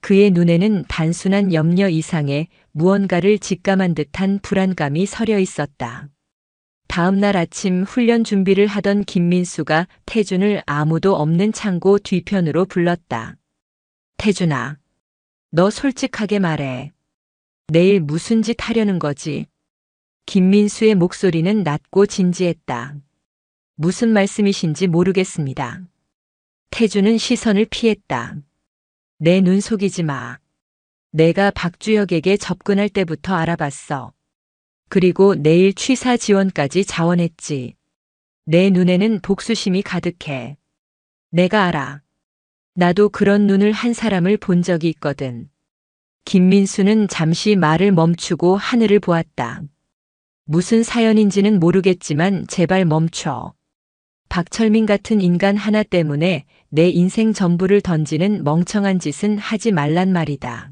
그의 눈에는 단순한 염려 이상의 무언가를 직감한 듯한 불안감이 서려 있었다. 다음 날 아침 훈련 준비를 하던 김민수가 태준을 아무도 없는 창고 뒤편으로 불렀다. 태준아, 너 솔직하게 말해. 내일 무슨 짓 하려는 거지? 김민수의 목소리는 낮고 진지했다. 무슨 말씀이신지 모르겠습니다. 태준은 시선을 피했다. 내 눈 속이지 마. 내가 박주혁에게 접근할 때부터 알아봤어. 그리고 내일 취사 지원까지 자원했지. 내 눈에는 복수심이 가득해. 내가 알아. 나도 그런 눈을 한 사람을 본 적이 있거든. 김민수는 잠시 말을 멈추고 하늘을 보았다. 무슨 사연인지는 모르겠지만 제발 멈춰. 박철민 같은 인간 하나 때문에 내 인생 전부를 던지는 멍청한 짓은 하지 말란 말이다.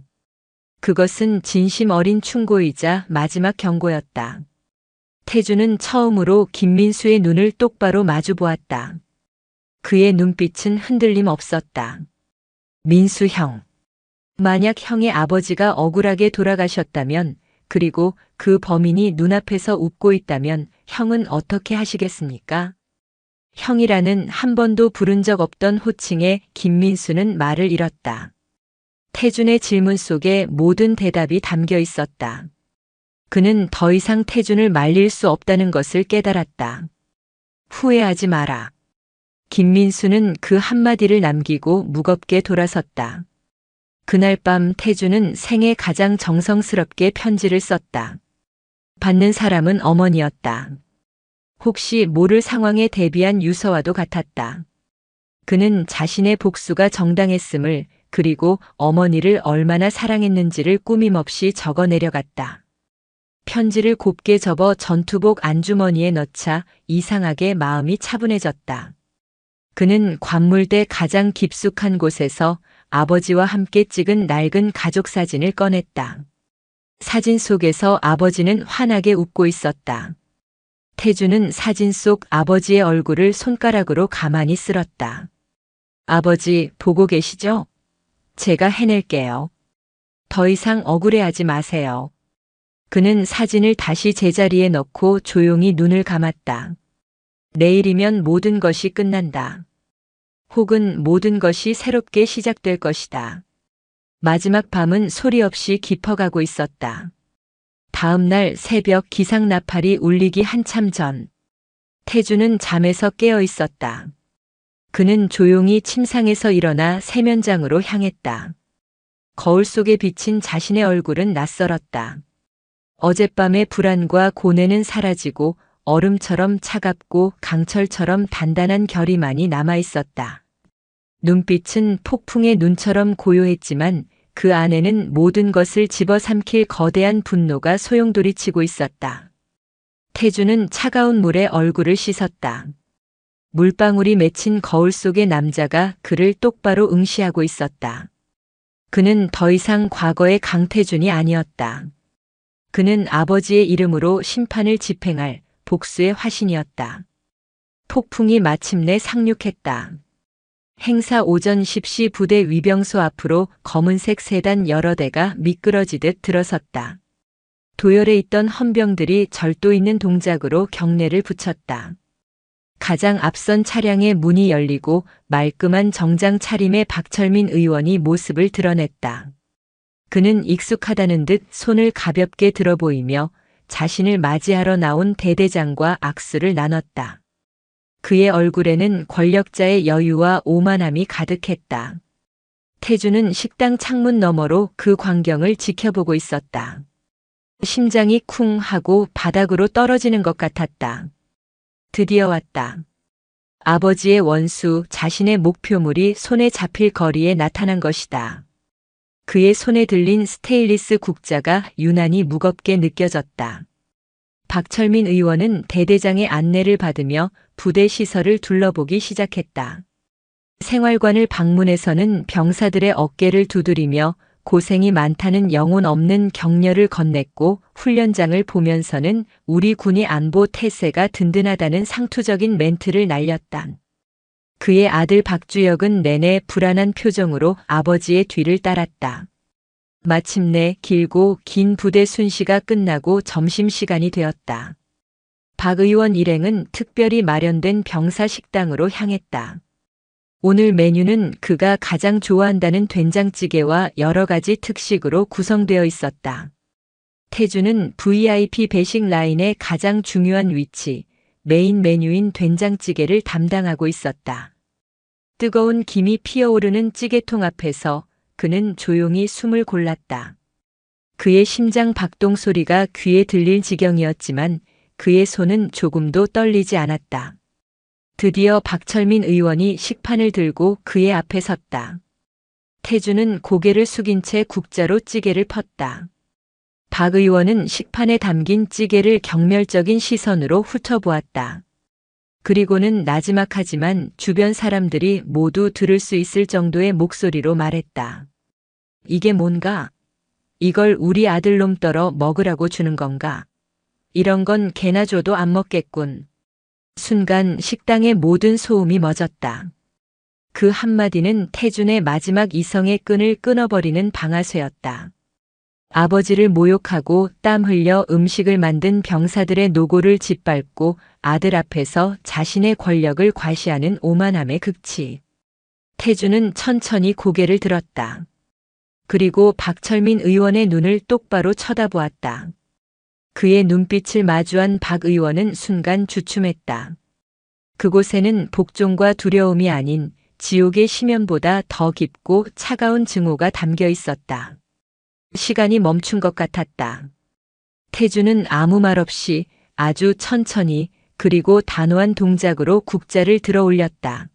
그것은 진심 어린 충고이자 마지막 경고였다. 태준은 처음으로 김민수의 눈을 똑바로 마주 보았다. 그의 눈빛은 흔들림 없었다. 민수 형. 만약 형의 아버지가 억울하게 돌아가셨다면 그리고 그 범인이 눈앞에서 웃고 있다면 형은 어떻게 하시겠습니까? 형이라는 한 번도 부른 적 없던 호칭에 김민수는 말을 잃었다. 태준의 질문 속에 모든 대답이 담겨 있었다. 그는 더 이상 태준을 말릴 수 없다는 것을 깨달았다. 후회하지 마라. 김민수는 그 한마디를 남기고 무겁게 돌아섰다. 그날 밤 태준은 생애 가장 정성스럽게 편지를 썼다. 받는 사람은 어머니였다. 혹시 모를 상황에 대비한 유서와도 같았다. 그는 자신의 복수가 정당했음을, 그리고 어머니를 얼마나 사랑했는지를 꾸밈없이 적어 내려갔다. 편지를 곱게 접어 전투복 안주머니에 넣자 이상하게 마음이 차분해졌다. 그는 관물대 가장 깊숙한 곳에서 아버지와 함께 찍은 낡은 가족 사진을 꺼냈다. 사진 속에서 아버지는 환하게 웃고 있었다. 태준은 사진 속 아버지의 얼굴을 손가락으로 가만히 쓸었다. 아버지, 보고 계시죠? 제가 해낼게요. 더 이상 억울해하지 마세요. 그는 사진을 다시 제자리에 넣고 조용히 눈을 감았다. 내일이면 모든 것이 끝난다. 혹은 모든 것이 새롭게 시작될 것이다. 마지막 밤은 소리 없이 깊어가고 있었다. 다음 날 새벽 기상 나팔이 울리기 한참 전, 태준은 잠에서 깨어 있었다. 그는 조용히 침상에서 일어나 세면장으로 향했다. 거울 속에 비친 자신의 얼굴은 낯설었다. 어젯밤의 불안과 고뇌는 사라지고 얼음처럼 차갑고 강철처럼 단단한 결의만이 남아 있었다. 눈빛은 폭풍의 눈처럼 고요했지만 그 안에는 모든 것을 집어삼킬 거대한 분노가 소용돌이치고 있었다. 태준은 차가운 물에 얼굴을 씻었다. 물방울이 맺힌 거울 속의 남자가 그를 똑바로 응시하고 있었다. 그는 더 이상 과거의 강태준이 아니었다. 그는 아버지의 이름으로 심판을 집행할 복수의 화신이었다. 폭풍이 마침내 상륙했다. 행사 오전 10시 부대 위병소 앞으로 검은색 세단 여러 대가 미끄러지듯 들어섰다. 도열에 있던 헌병들이 절도 있는 동작으로 경례를 붙였다. 가장 앞선 차량의 문이 열리고 말끔한 정장 차림의 박철민 의원이 모습을 드러냈다. 그는 익숙하다는 듯 손을 가볍게 들어 보이며 자신을 맞이하러 나온 대대장과 악수를 나눴다. 그의 얼굴에는 권력자의 여유와 오만함이 가득했다. 태준은 식당 창문 너머로 그 광경을 지켜보고 있었다. 심장이 쿵 하고 바닥으로 떨어지는 것 같았다. 드디어 왔다. 아버지의 원수, 자신의 목표물이 손에 잡힐 거리에 나타난 것이다. 그의 손에 들린 스테인리스 국자가 유난히 무겁게 느껴졌다. 박철민 의원은 대대장의 안내를 받으며 부대 시설을 둘러보기 시작했다. 생활관을 방문해서는 병사들의 어깨를 두드리며 고생이 많다는 영혼 없는 격려를 건넸고, 훈련장을 보면서는 우리 군이 안보 태세가 든든하다는 상투적인 멘트를 날렸다. 그의 아들 박주혁은 내내 불안한 표정으로 아버지의 뒤를 따랐다. 마침내 길고 긴 부대 순시가 끝나고 점심시간이 되었다. 박 의원 일행은 특별히 마련된 병사 식당으로 향했다. 오늘 메뉴는 그가 가장 좋아한다는 된장찌개와 여러 가지 특식으로 구성되어 있었다. 태준은 VIP 배식 라인의 가장 중요한 위치, 메인 메뉴인 된장찌개를 담당하고 있었다. 뜨거운 김이 피어오르는 찌개통 앞에서 그는 조용히 숨을 골랐다. 그의 심장 박동 소리가 귀에 들릴 지경이었지만 그의 손은 조금도 떨리지 않았다. 드디어 박철민 의원이 식판을 들고 그의 앞에 섰다. 태준은 고개를 숙인 채 국자로 찌개를 펐다. 박 의원은 식판에 담긴 찌개를 경멸적인 시선으로 훑어보았다. 그리고는 나지막하지만 주변 사람들이 모두 들을 수 있을 정도의 목소리로 말했다. 이게 뭔가? 이걸 우리 아들놈 떨어 먹으라고 주는 건가? 이런 건 개나 줘도 안 먹겠군. 순간 식당의 모든 소음이 멎었다. 그 한마디는 태준의 마지막 이성의 끈을 끊어버리는 방아쇠였다. 아버지를 모욕하고 땀 흘려 음식을 만든 병사들의 노고를 짓밟고 아들 앞에서 자신의 권력을 과시하는 오만함의 극치. 태주는 천천히 고개를 들었다. 그리고 박철민 의원의 눈을 똑바로 쳐다보았다. 그의 눈빛을 마주한 박 의원은 순간 주춤했다. 그곳에는 복종과 두려움이 아닌 지옥의 심연보다 더 깊고 차가운 증오가 담겨 있었다. 시간이 멈춘 것 같았다. 태주는 아무 말 없이 아주 천천히 그리고 단호한 동작으로 국자를 들어 올렸다.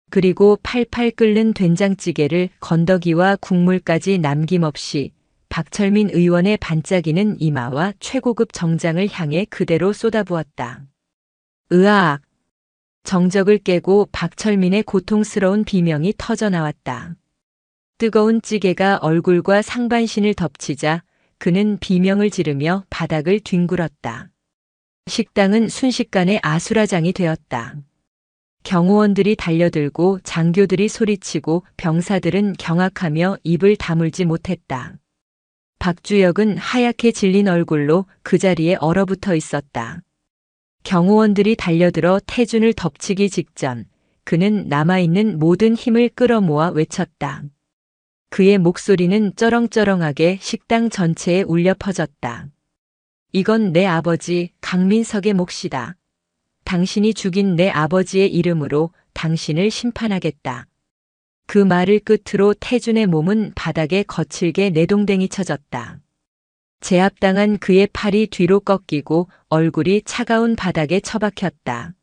그리고 팔팔 끓는 된장찌개를 건더기와 국물까지 남김없이 박철민 의원의 반짝이는 이마와 최고급 정장을 향해 그대로 쏟아부었다. 으악! 정적을 깨고 박철민의 고통스러운 비명이 터져나왔다. 뜨거운 찌개가 얼굴과 상반신을 덮치자 그는 비명을 지르며 바닥을 뒹굴었다. 식당은 순식간에 아수라장이 되었다. 경호원들이 달려들고 장교들이 소리치고 병사들은 경악하며 입을 다물지 못했다. 박주역은 하얗게 질린 얼굴로 그 자리에 얼어붙어 있었다. 경호원들이 달려들어 태준을 덮치기 직전 그는 남아있는 모든 힘을 끌어모아 외쳤다. 그의 목소리는 쩌렁쩌렁하게 식당 전체에 울려 퍼졌다. 이건 내 아버지 강민석의 몫이다. 당신이 죽인 내 아버지의 이름으로 당신을 심판하겠다. 그 말을 끝으로 태준의 몸은 바닥에 거칠게 내동댕이 쳐졌다. 제압당한 그의 팔이 뒤로 꺾이고 얼굴이 차가운 바닥에 처박혔다.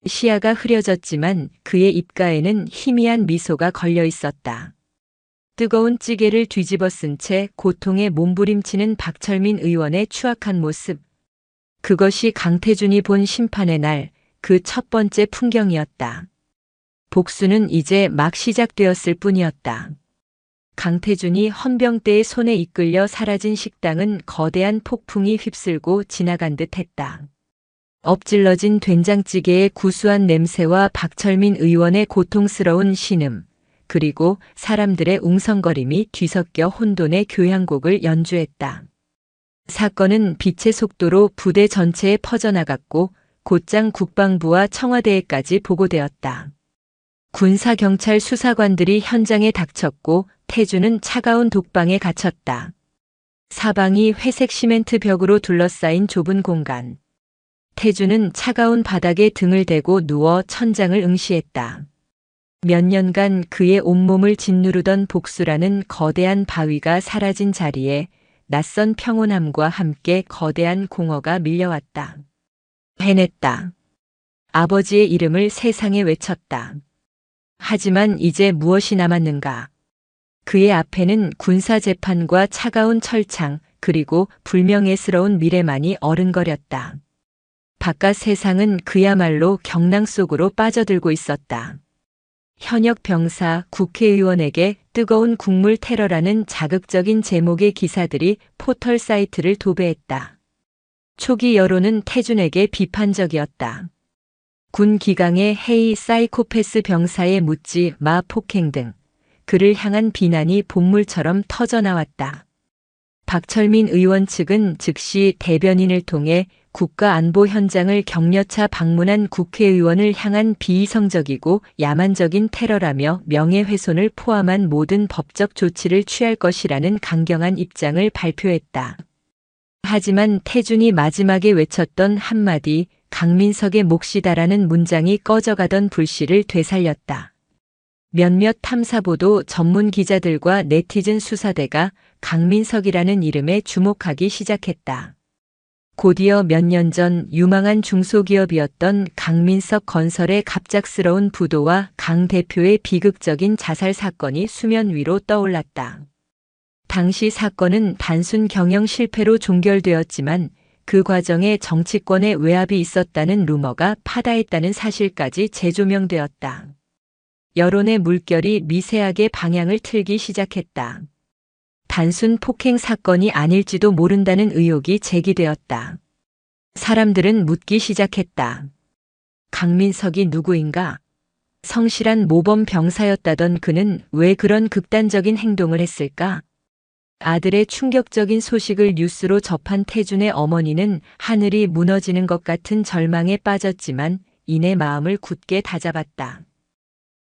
시야가 흐려졌지만 그의 입가에는 희미한 미소가 걸려 있었다. 뜨거운 찌개를 뒤집어 쓴 채 고통에 몸부림치는 박철민 의원의 추악한 모습. 그것이 강태준이 본 심판의 날, 그 첫 번째 풍경이었다. 복수는 이제 막 시작되었을 뿐이었다. 강태준이 헌병대의 손에 이끌려 사라진 식당은 거대한 폭풍이 휩쓸고 지나간 듯 했다. 엎질러진 된장찌개의 구수한 냄새와 박철민 의원의 고통스러운 신음, 그리고 사람들의 웅성거림이 뒤섞여 혼돈의 교향곡을 연주했다. 사건은 빛의 속도로 부대 전체에 퍼져나갔고 곧장 국방부와 청와대에까지 보고되었다. 군사경찰 수사관들이 현장에 닥쳤고 태준은 차가운 독방에 갇혔다. 사방이 회색 시멘트 벽으로 둘러싸인 좁은 공간. 태준은 차가운 바닥에 등을 대고 누워 천장을 응시했다. 몇 년간 그의 온몸을 짓누르던 복수라는 거대한 바위가 사라진 자리에 낯선 평온함과 함께 거대한 공허가 밀려왔다. 해냈다. 아버지의 이름을 세상에 외쳤다. 하지만 이제 무엇이 남았는가? 그의 앞에는 군사재판과 차가운 철창, 그리고 불명예스러운 미래만이 어른거렸다. 바깥 세상은 그야말로 경랑 속으로 빠져들고 있었다. 현역 병사, 국회의원에게 뜨거운 국물 테러라는 자극적인 제목의 기사들이 포털 사이트를 도배했다. 초기 여론은 태준에게 비판적이었다. 군 기강의 헤이 사이코패스 병사의 묻지 마 폭행 등 그를 향한 비난이 본물처럼 터져나왔다. 박철민 의원 측은 즉시 대변인을 통해 국가안보 현장을 격려차 방문한 국회의원을 향한 비이성적이고 야만적인 테러라며 명예훼손을 포함한 모든 법적 조치를 취할 것이라는 강경한 입장을 발표했다. 하지만 태준이 마지막에 외쳤던 한마디 강민석의 몫이다라는 문장이 꺼져가던 불씨를 되살렸다. 몇몇 탐사보도 전문 기자들과 네티즌 수사대가 강민석이라는 이름에 주목하기 시작했다. 곧이어 몇 년 전 유망한 중소기업이었던 강민석 건설의 갑작스러운 부도와 강 대표의 비극적인 자살 사건이 수면 위로 떠올랐다. 당시 사건은 단순 경영 실패로 종결되었지만 그 과정에 정치권의 외압이 있었다는 루머가 파다했다는 사실까지 재조명되었다. 여론의 물결이 미세하게 방향을 틀기 시작했다. 단순 폭행 사건이 아닐지도 모른다는 의혹이 제기되었다. 사람들은 묻기 시작했다. 강민석이 누구인가? 성실한 모범 병사였다던 그는 왜 그런 극단적인 행동을 했을까? 아들의 충격적인 소식을 뉴스로 접한 태준의 어머니는 하늘이 무너지는 것 같은 절망에 빠졌지만 이내 마음을 굳게 다잡았다.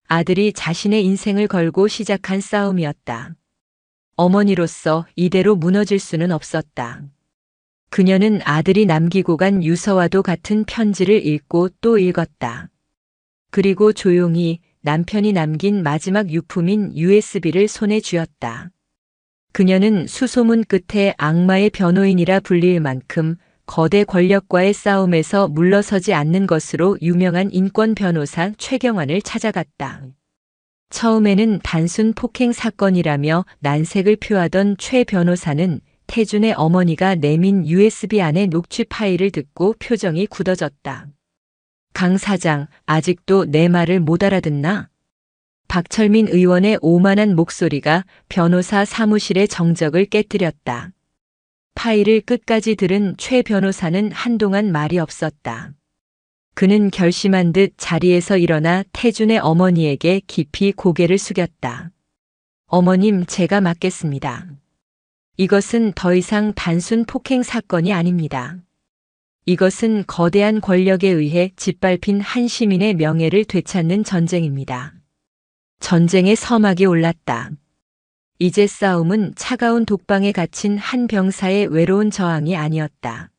아들이 자신의 인생을 걸고 시작한 싸움이었다. 어머니로서 이대로 무너질 수는 없었다. 그녀는 아들이 남기고 간 유서와도 같은 편지를 읽고 또 읽었다. 그리고 조용히 남편이 남긴 마지막 유품인 USB를 손에 쥐었다. 그녀는 수소문 끝에 악마의 변호인이라 불릴 만큼 거대 권력과의 싸움에서 물러서지 않는 것으로 유명한 인권 변호사 최경환을 찾아갔다. 처음에는 단순 폭행 사건이라며 난색을 표하던 최 변호사는 태준의 어머니가 내민 USB 안의 녹취 파일을 듣고 표정이 굳어졌다. 강 사장, 아직도 내 말을 못 알아듣나? 박철민 의원의 오만한 목소리가 변호사 사무실의 정적을 깨뜨렸다. 파일을 끝까지 들은 최 변호사는 한동안 말이 없었다. 그는 결심한 듯 자리에서 일어나 태준의 어머니에게 깊이 고개를 숙였다. 어머님, 제가 맡겠습니다. 이것은 더 이상 단순 폭행 사건이 아닙니다. 이것은 거대한 권력에 의해 짓밟힌 한 시민의 명예를 되찾는 전쟁입니다. 전쟁의 서막이 올랐다. 이제 싸움은 차가운 독방에 갇힌 한 병사의 외로운 저항이 아니었다.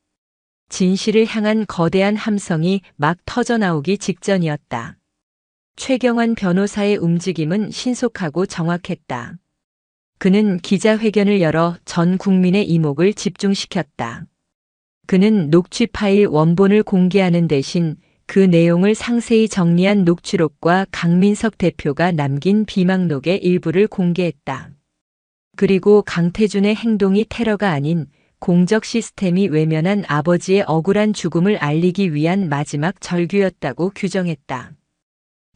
진실을 향한 거대한 함성이 막 터져나오기 직전이었다. 최경환 변호사의 움직임은 신속하고 정확했다. 그는 기자회견을 열어 전 국민의 이목을 집중시켰다. 그는 녹취 파일 원본을 공개하는 대신 그 내용을 상세히 정리한 녹취록과 강민석 대표가 남긴 비망록의 일부를 공개했다. 그리고 강태준의 행동이 테러가 아닌 공적 시스템이 외면한 아버지의 억울한 죽음을 알리기 위한 마지막 절규였다고 규정했다.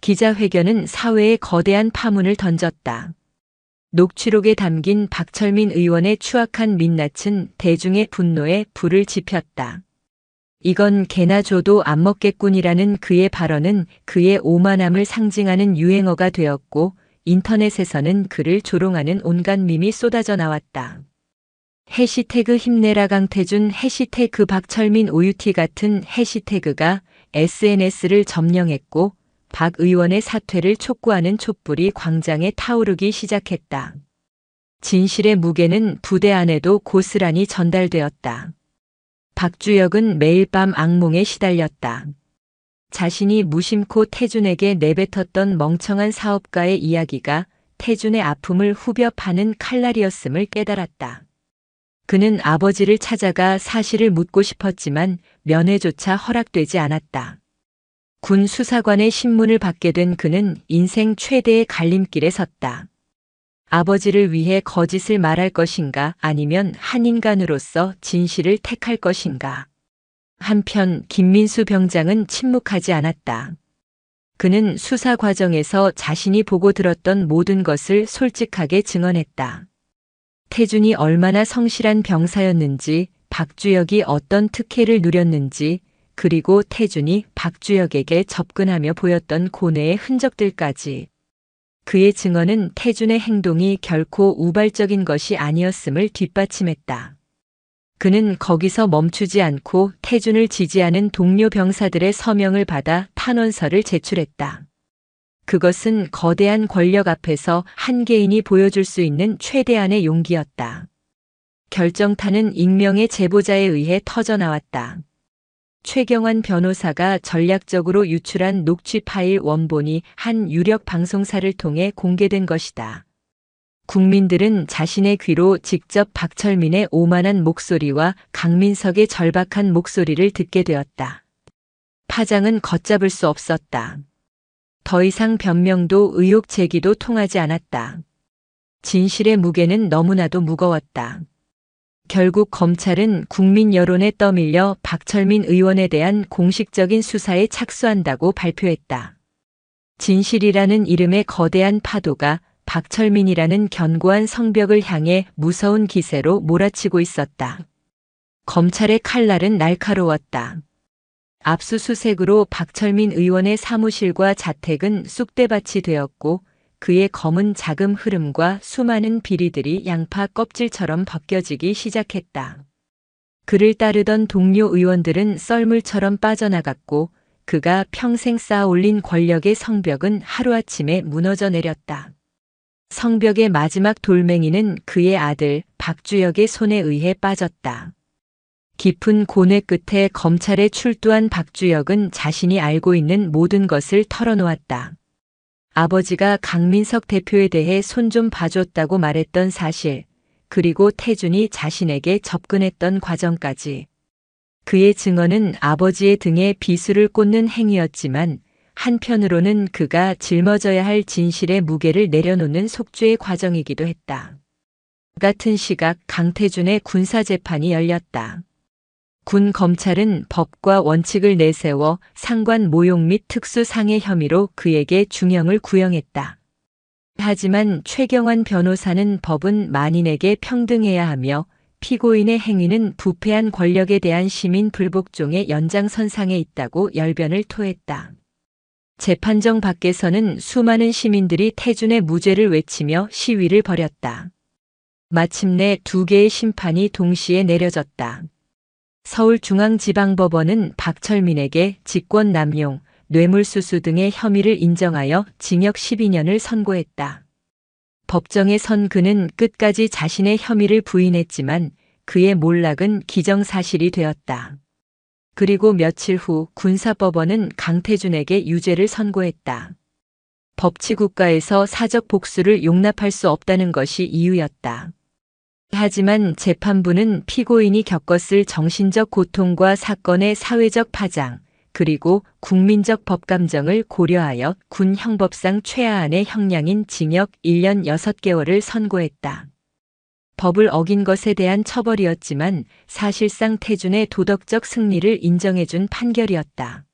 기자회견은 사회에 거대한 파문을 던졌다. 녹취록에 담긴 박철민 의원의 추악한 민낯은 대중의 분노에 불을 지폈다. 이건 개나 줘도 안 먹겠군이라는 그의 발언은 그의 오만함을 상징하는 유행어가 되었고 인터넷에서는 그를 조롱하는 온갖 밈이 쏟아져 나왔다. 해시태그 힘내라 강태준, 해시태그 박철민 OUT 같은 해시태그가 SNS를 점령했고 박 의원의 사퇴를 촉구하는 촛불이 광장에 타오르기 시작했다. 진실의 무게는 부대 안에도 고스란히 전달되었다. 박주혁은 매일 밤 악몽에 시달렸다. 자신이 무심코 태준에게 내뱉었던 멍청한 사업가의 이야기가 태준의 아픔을 후벼 파는 칼날이었음을 깨달았다. 그는 아버지를 찾아가 사실을 묻고 싶었지만 면회조차 허락되지 않았다. 군 수사관의 신문을 받게 된 그는 인생 최대의 갈림길에 섰다. 아버지를 위해 거짓을 말할 것인가 아니면 한 인간으로서 진실을 택할 것인가. 한편 김민수 병장은 침묵하지 않았다. 그는 수사 과정에서 자신이 보고 들었던 모든 것을 솔직하게 증언했다. 태준이 얼마나 성실한 병사였는지, 박주혁이 어떤 특혜를 누렸는지, 그리고 태준이 박주혁에게 접근하며 보였던 고뇌의 흔적들까지. 그의 증언은 태준의 행동이 결코 우발적인 것이 아니었음을 뒷받침했다. 그는 거기서 멈추지 않고 태준을 지지하는 동료 병사들의 서명을 받아 탄원서를 제출했다. 그것은 거대한 권력 앞에서 한 개인이 보여줄 수 있는 최대한의 용기였다. 결정타는 익명의 제보자에 의해 터져나왔다. 최경환 변호사가 전략적으로 유출한 녹취 파일 원본이 한 유력 방송사를 통해 공개된 것이다. 국민들은 자신의 귀로 직접 박철민의 오만한 목소리와 강민석의 절박한 목소리를 듣게 되었다. 파장은 걷잡을 수 없었다. 더 이상 변명도 의혹 제기도 통하지 않았다. 진실의 무게는 너무나도 무거웠다. 결국 검찰은 국민 여론에 떠밀려 박철민 의원에 대한 공식적인 수사에 착수한다고 발표했다. 진실이라는 이름의 거대한 파도가 박철민이라는 견고한 성벽을 향해 무서운 기세로 몰아치고 있었다. 검찰의 칼날은 날카로웠다. 압수수색으로 박철민 의원의 사무실과 자택은 쑥대밭이 되었고 그의 검은 자금 흐름과 수많은 비리들이 양파 껍질처럼 벗겨지기 시작했다. 그를 따르던 동료 의원들은 썰물처럼 빠져나갔고 그가 평생 쌓아올린 권력의 성벽은 하루아침에 무너져 내렸다. 성벽의 마지막 돌멩이는 그의 아들 박주역의 손에 의해 빠졌다. 깊은 고뇌 끝에 검찰에 출두한 박주역은 자신이 알고 있는 모든 것을 털어놓았다. 아버지가 강민석 대표에 대해 손 좀 봐줬다고 말했던 사실, 그리고 태준이 자신에게 접근했던 과정까지. 그의 증언은 아버지의 등에 비수를 꽂는 행위였지만 한편으로는 그가 짊어져야 할 진실의 무게를 내려놓는 속죄의 과정이기도 했다. 같은 시각 강태준의 군사재판이 열렸다. 군 검찰은 법과 원칙을 내세워 상관 모욕 및 특수상해 혐의로 그에게 중형을 구형했다. 하지만 최경환 변호사는 법은 만인에게 평등해야 하며 피고인의 행위는 부패한 권력에 대한 시민 불복종의 연장선상에 있다고 열변을 토했다. 재판정 밖에서는 수많은 시민들이 태준의 무죄를 외치며 시위를 벌였다. 마침내 두 개의 심판이 동시에 내려졌다. 서울중앙지방법원은 박철민에게 직권남용, 뇌물수수 등의 혐의를 인정하여 징역 12년을 선고했다. 법정에 선 그는 끝까지 자신의 혐의를 부인했지만 그의 몰락은 기정사실이 되었다. 그리고 며칠 후 군사법원은 강태준에게 유죄를 선고했다. 법치국가에서 사적 복수를 용납할 수 없다는 것이 이유였다. 하지만 재판부는 피고인이 겪었을 정신적 고통과 사건의 사회적 파장, 그리고 국민적 법감정을 고려하여 군 형법상 최하한의 형량인 징역 1년 6개월을 선고했다. 법을 어긴 것에 대한 처벌이었지만 사실상 태준의 도덕적 승리를 인정해준 판결이었다.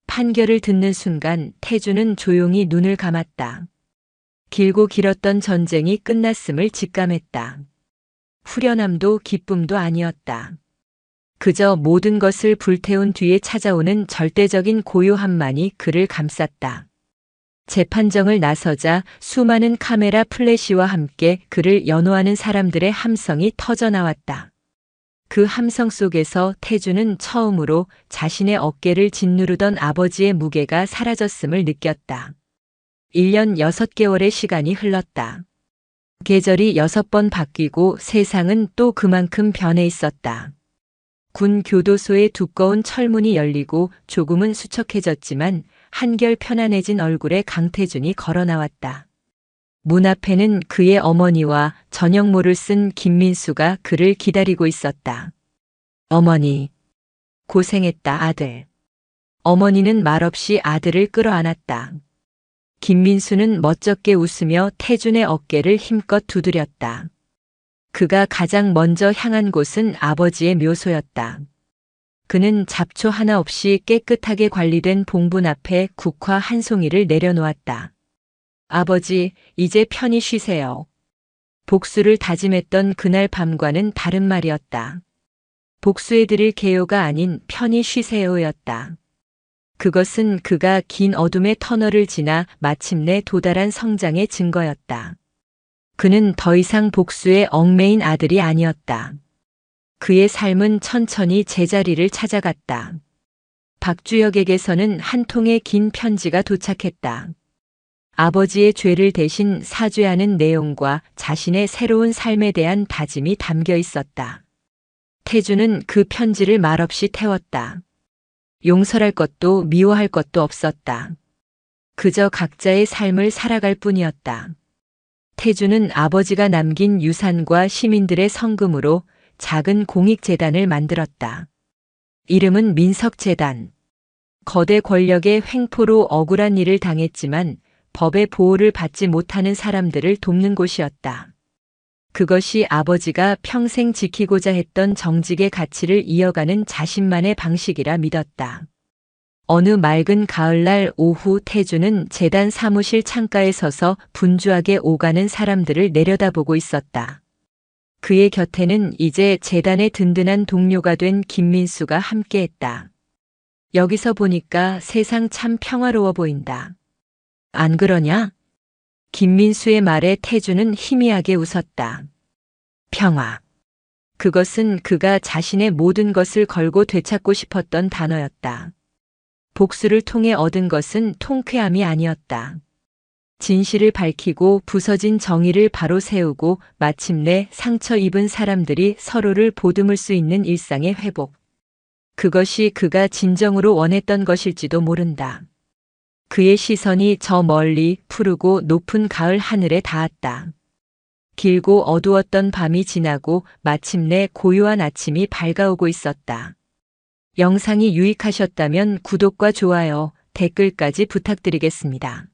판결을 듣는 순간 태준은 조용히 눈을 감았다. 길고 길었던 전쟁이 끝났음을 직감했다. 후련함도 기쁨도 아니었다. 그저 모든 것을 불태운 뒤에 찾아오는 절대적인 고요함만이 그를 감쌌다. 재판정을 나서자 수많은 카메라 플래시와 함께 그를 연호하는 사람들의 함성이 터져나왔다. 그 함성 속에서 태준은 처음으로 자신의 어깨를 짓누르던 아버지의 무게가 사라졌음을 느꼈다. 1년 6개월의 시간이 흘렀다. 계절이 6번 바뀌고 세상은 또 그만큼 변해 있었다. 군 교도소의 두꺼운 철문이 열리고 조금은 수척해졌지만 한결 편안해진 얼굴에 강태준이 걸어 나왔다. 문 앞에는 그의 어머니와 저녁모를 쓴 김민수가 그를 기다리고 있었다. 어머니, 고생했다 아들. 어머니는 말없이 아들을 끌어안았다. 김민수는 멋쩍게 웃으며 태준의 어깨를 힘껏 두드렸다. 그가 가장 먼저 향한 곳은 아버지의 묘소였다. 그는 잡초 하나 없이 깨끗하게 관리된 봉분 앞에 국화 한 송이를 내려놓았다. 아버지, 이제 편히 쉬세요. 복수를 다짐했던 그날 밤과는 다른 말이었다. 복수해드릴 개요가 아닌 편히 쉬세요였다. 그것은 그가 긴 어둠의 터널을 지나 마침내 도달한 성장의 증거였다. 그는 더 이상 복수에 얽매인 아들이 아니었다. 그의 삶은 천천히 제자리를 찾아갔다. 박주역에게서는 한 통의 긴 편지가 도착했다. 아버지의 죄를 대신 사죄하는 내용과 자신의 새로운 삶에 대한 다짐이 담겨 있었다. 태준은 그 편지를 말없이 태웠다. 용서할 것도 미워할 것도 없었다. 그저 각자의 삶을 살아갈 뿐이었다. 태준은 아버지가 남긴 유산과 시민들의 성금으로 작은 공익재단을 만들었다. 이름은 민석재단. 거대 권력의 횡포로 억울한 일을 당했지만 법의 보호를 받지 못하는 사람들을 돕는 곳이었다. 그것이 아버지가 평생 지키고자 했던 정직의 가치를 이어가는 자신만의 방식이라 믿었다. 어느 맑은 가을날 오후 태준은 재단 사무실 창가에 서서 분주하게 오가는 사람들을 내려다보고 있었다. 그의 곁에는 이제 재단의 든든한 동료가 된 김민수가 함께했다. 여기서 보니까 세상 참 평화로워 보인다. 안 그러냐? 김민수의 말에 태주는 희미하게 웃었다. 평화. 그것은 그가 자신의 모든 것을 걸고 되찾고 싶었던 단어였다. 복수를 통해 얻은 것은 통쾌함이 아니었다. 진실을 밝히고 부서진 정의를 바로 세우고 마침내 상처 입은 사람들이 서로를 보듬을 수 있는 일상의 회복. 그것이 그가 진정으로 원했던 것일지도 모른다. 그의 시선이 저 멀리 푸르고 높은 가을 하늘에 닿았다. 길고 어두웠던 밤이 지나고 마침내 고요한 아침이 밝아오고 있었다. 영상이 유익하셨다면 구독과 좋아요, 댓글까지 부탁드리겠습니다.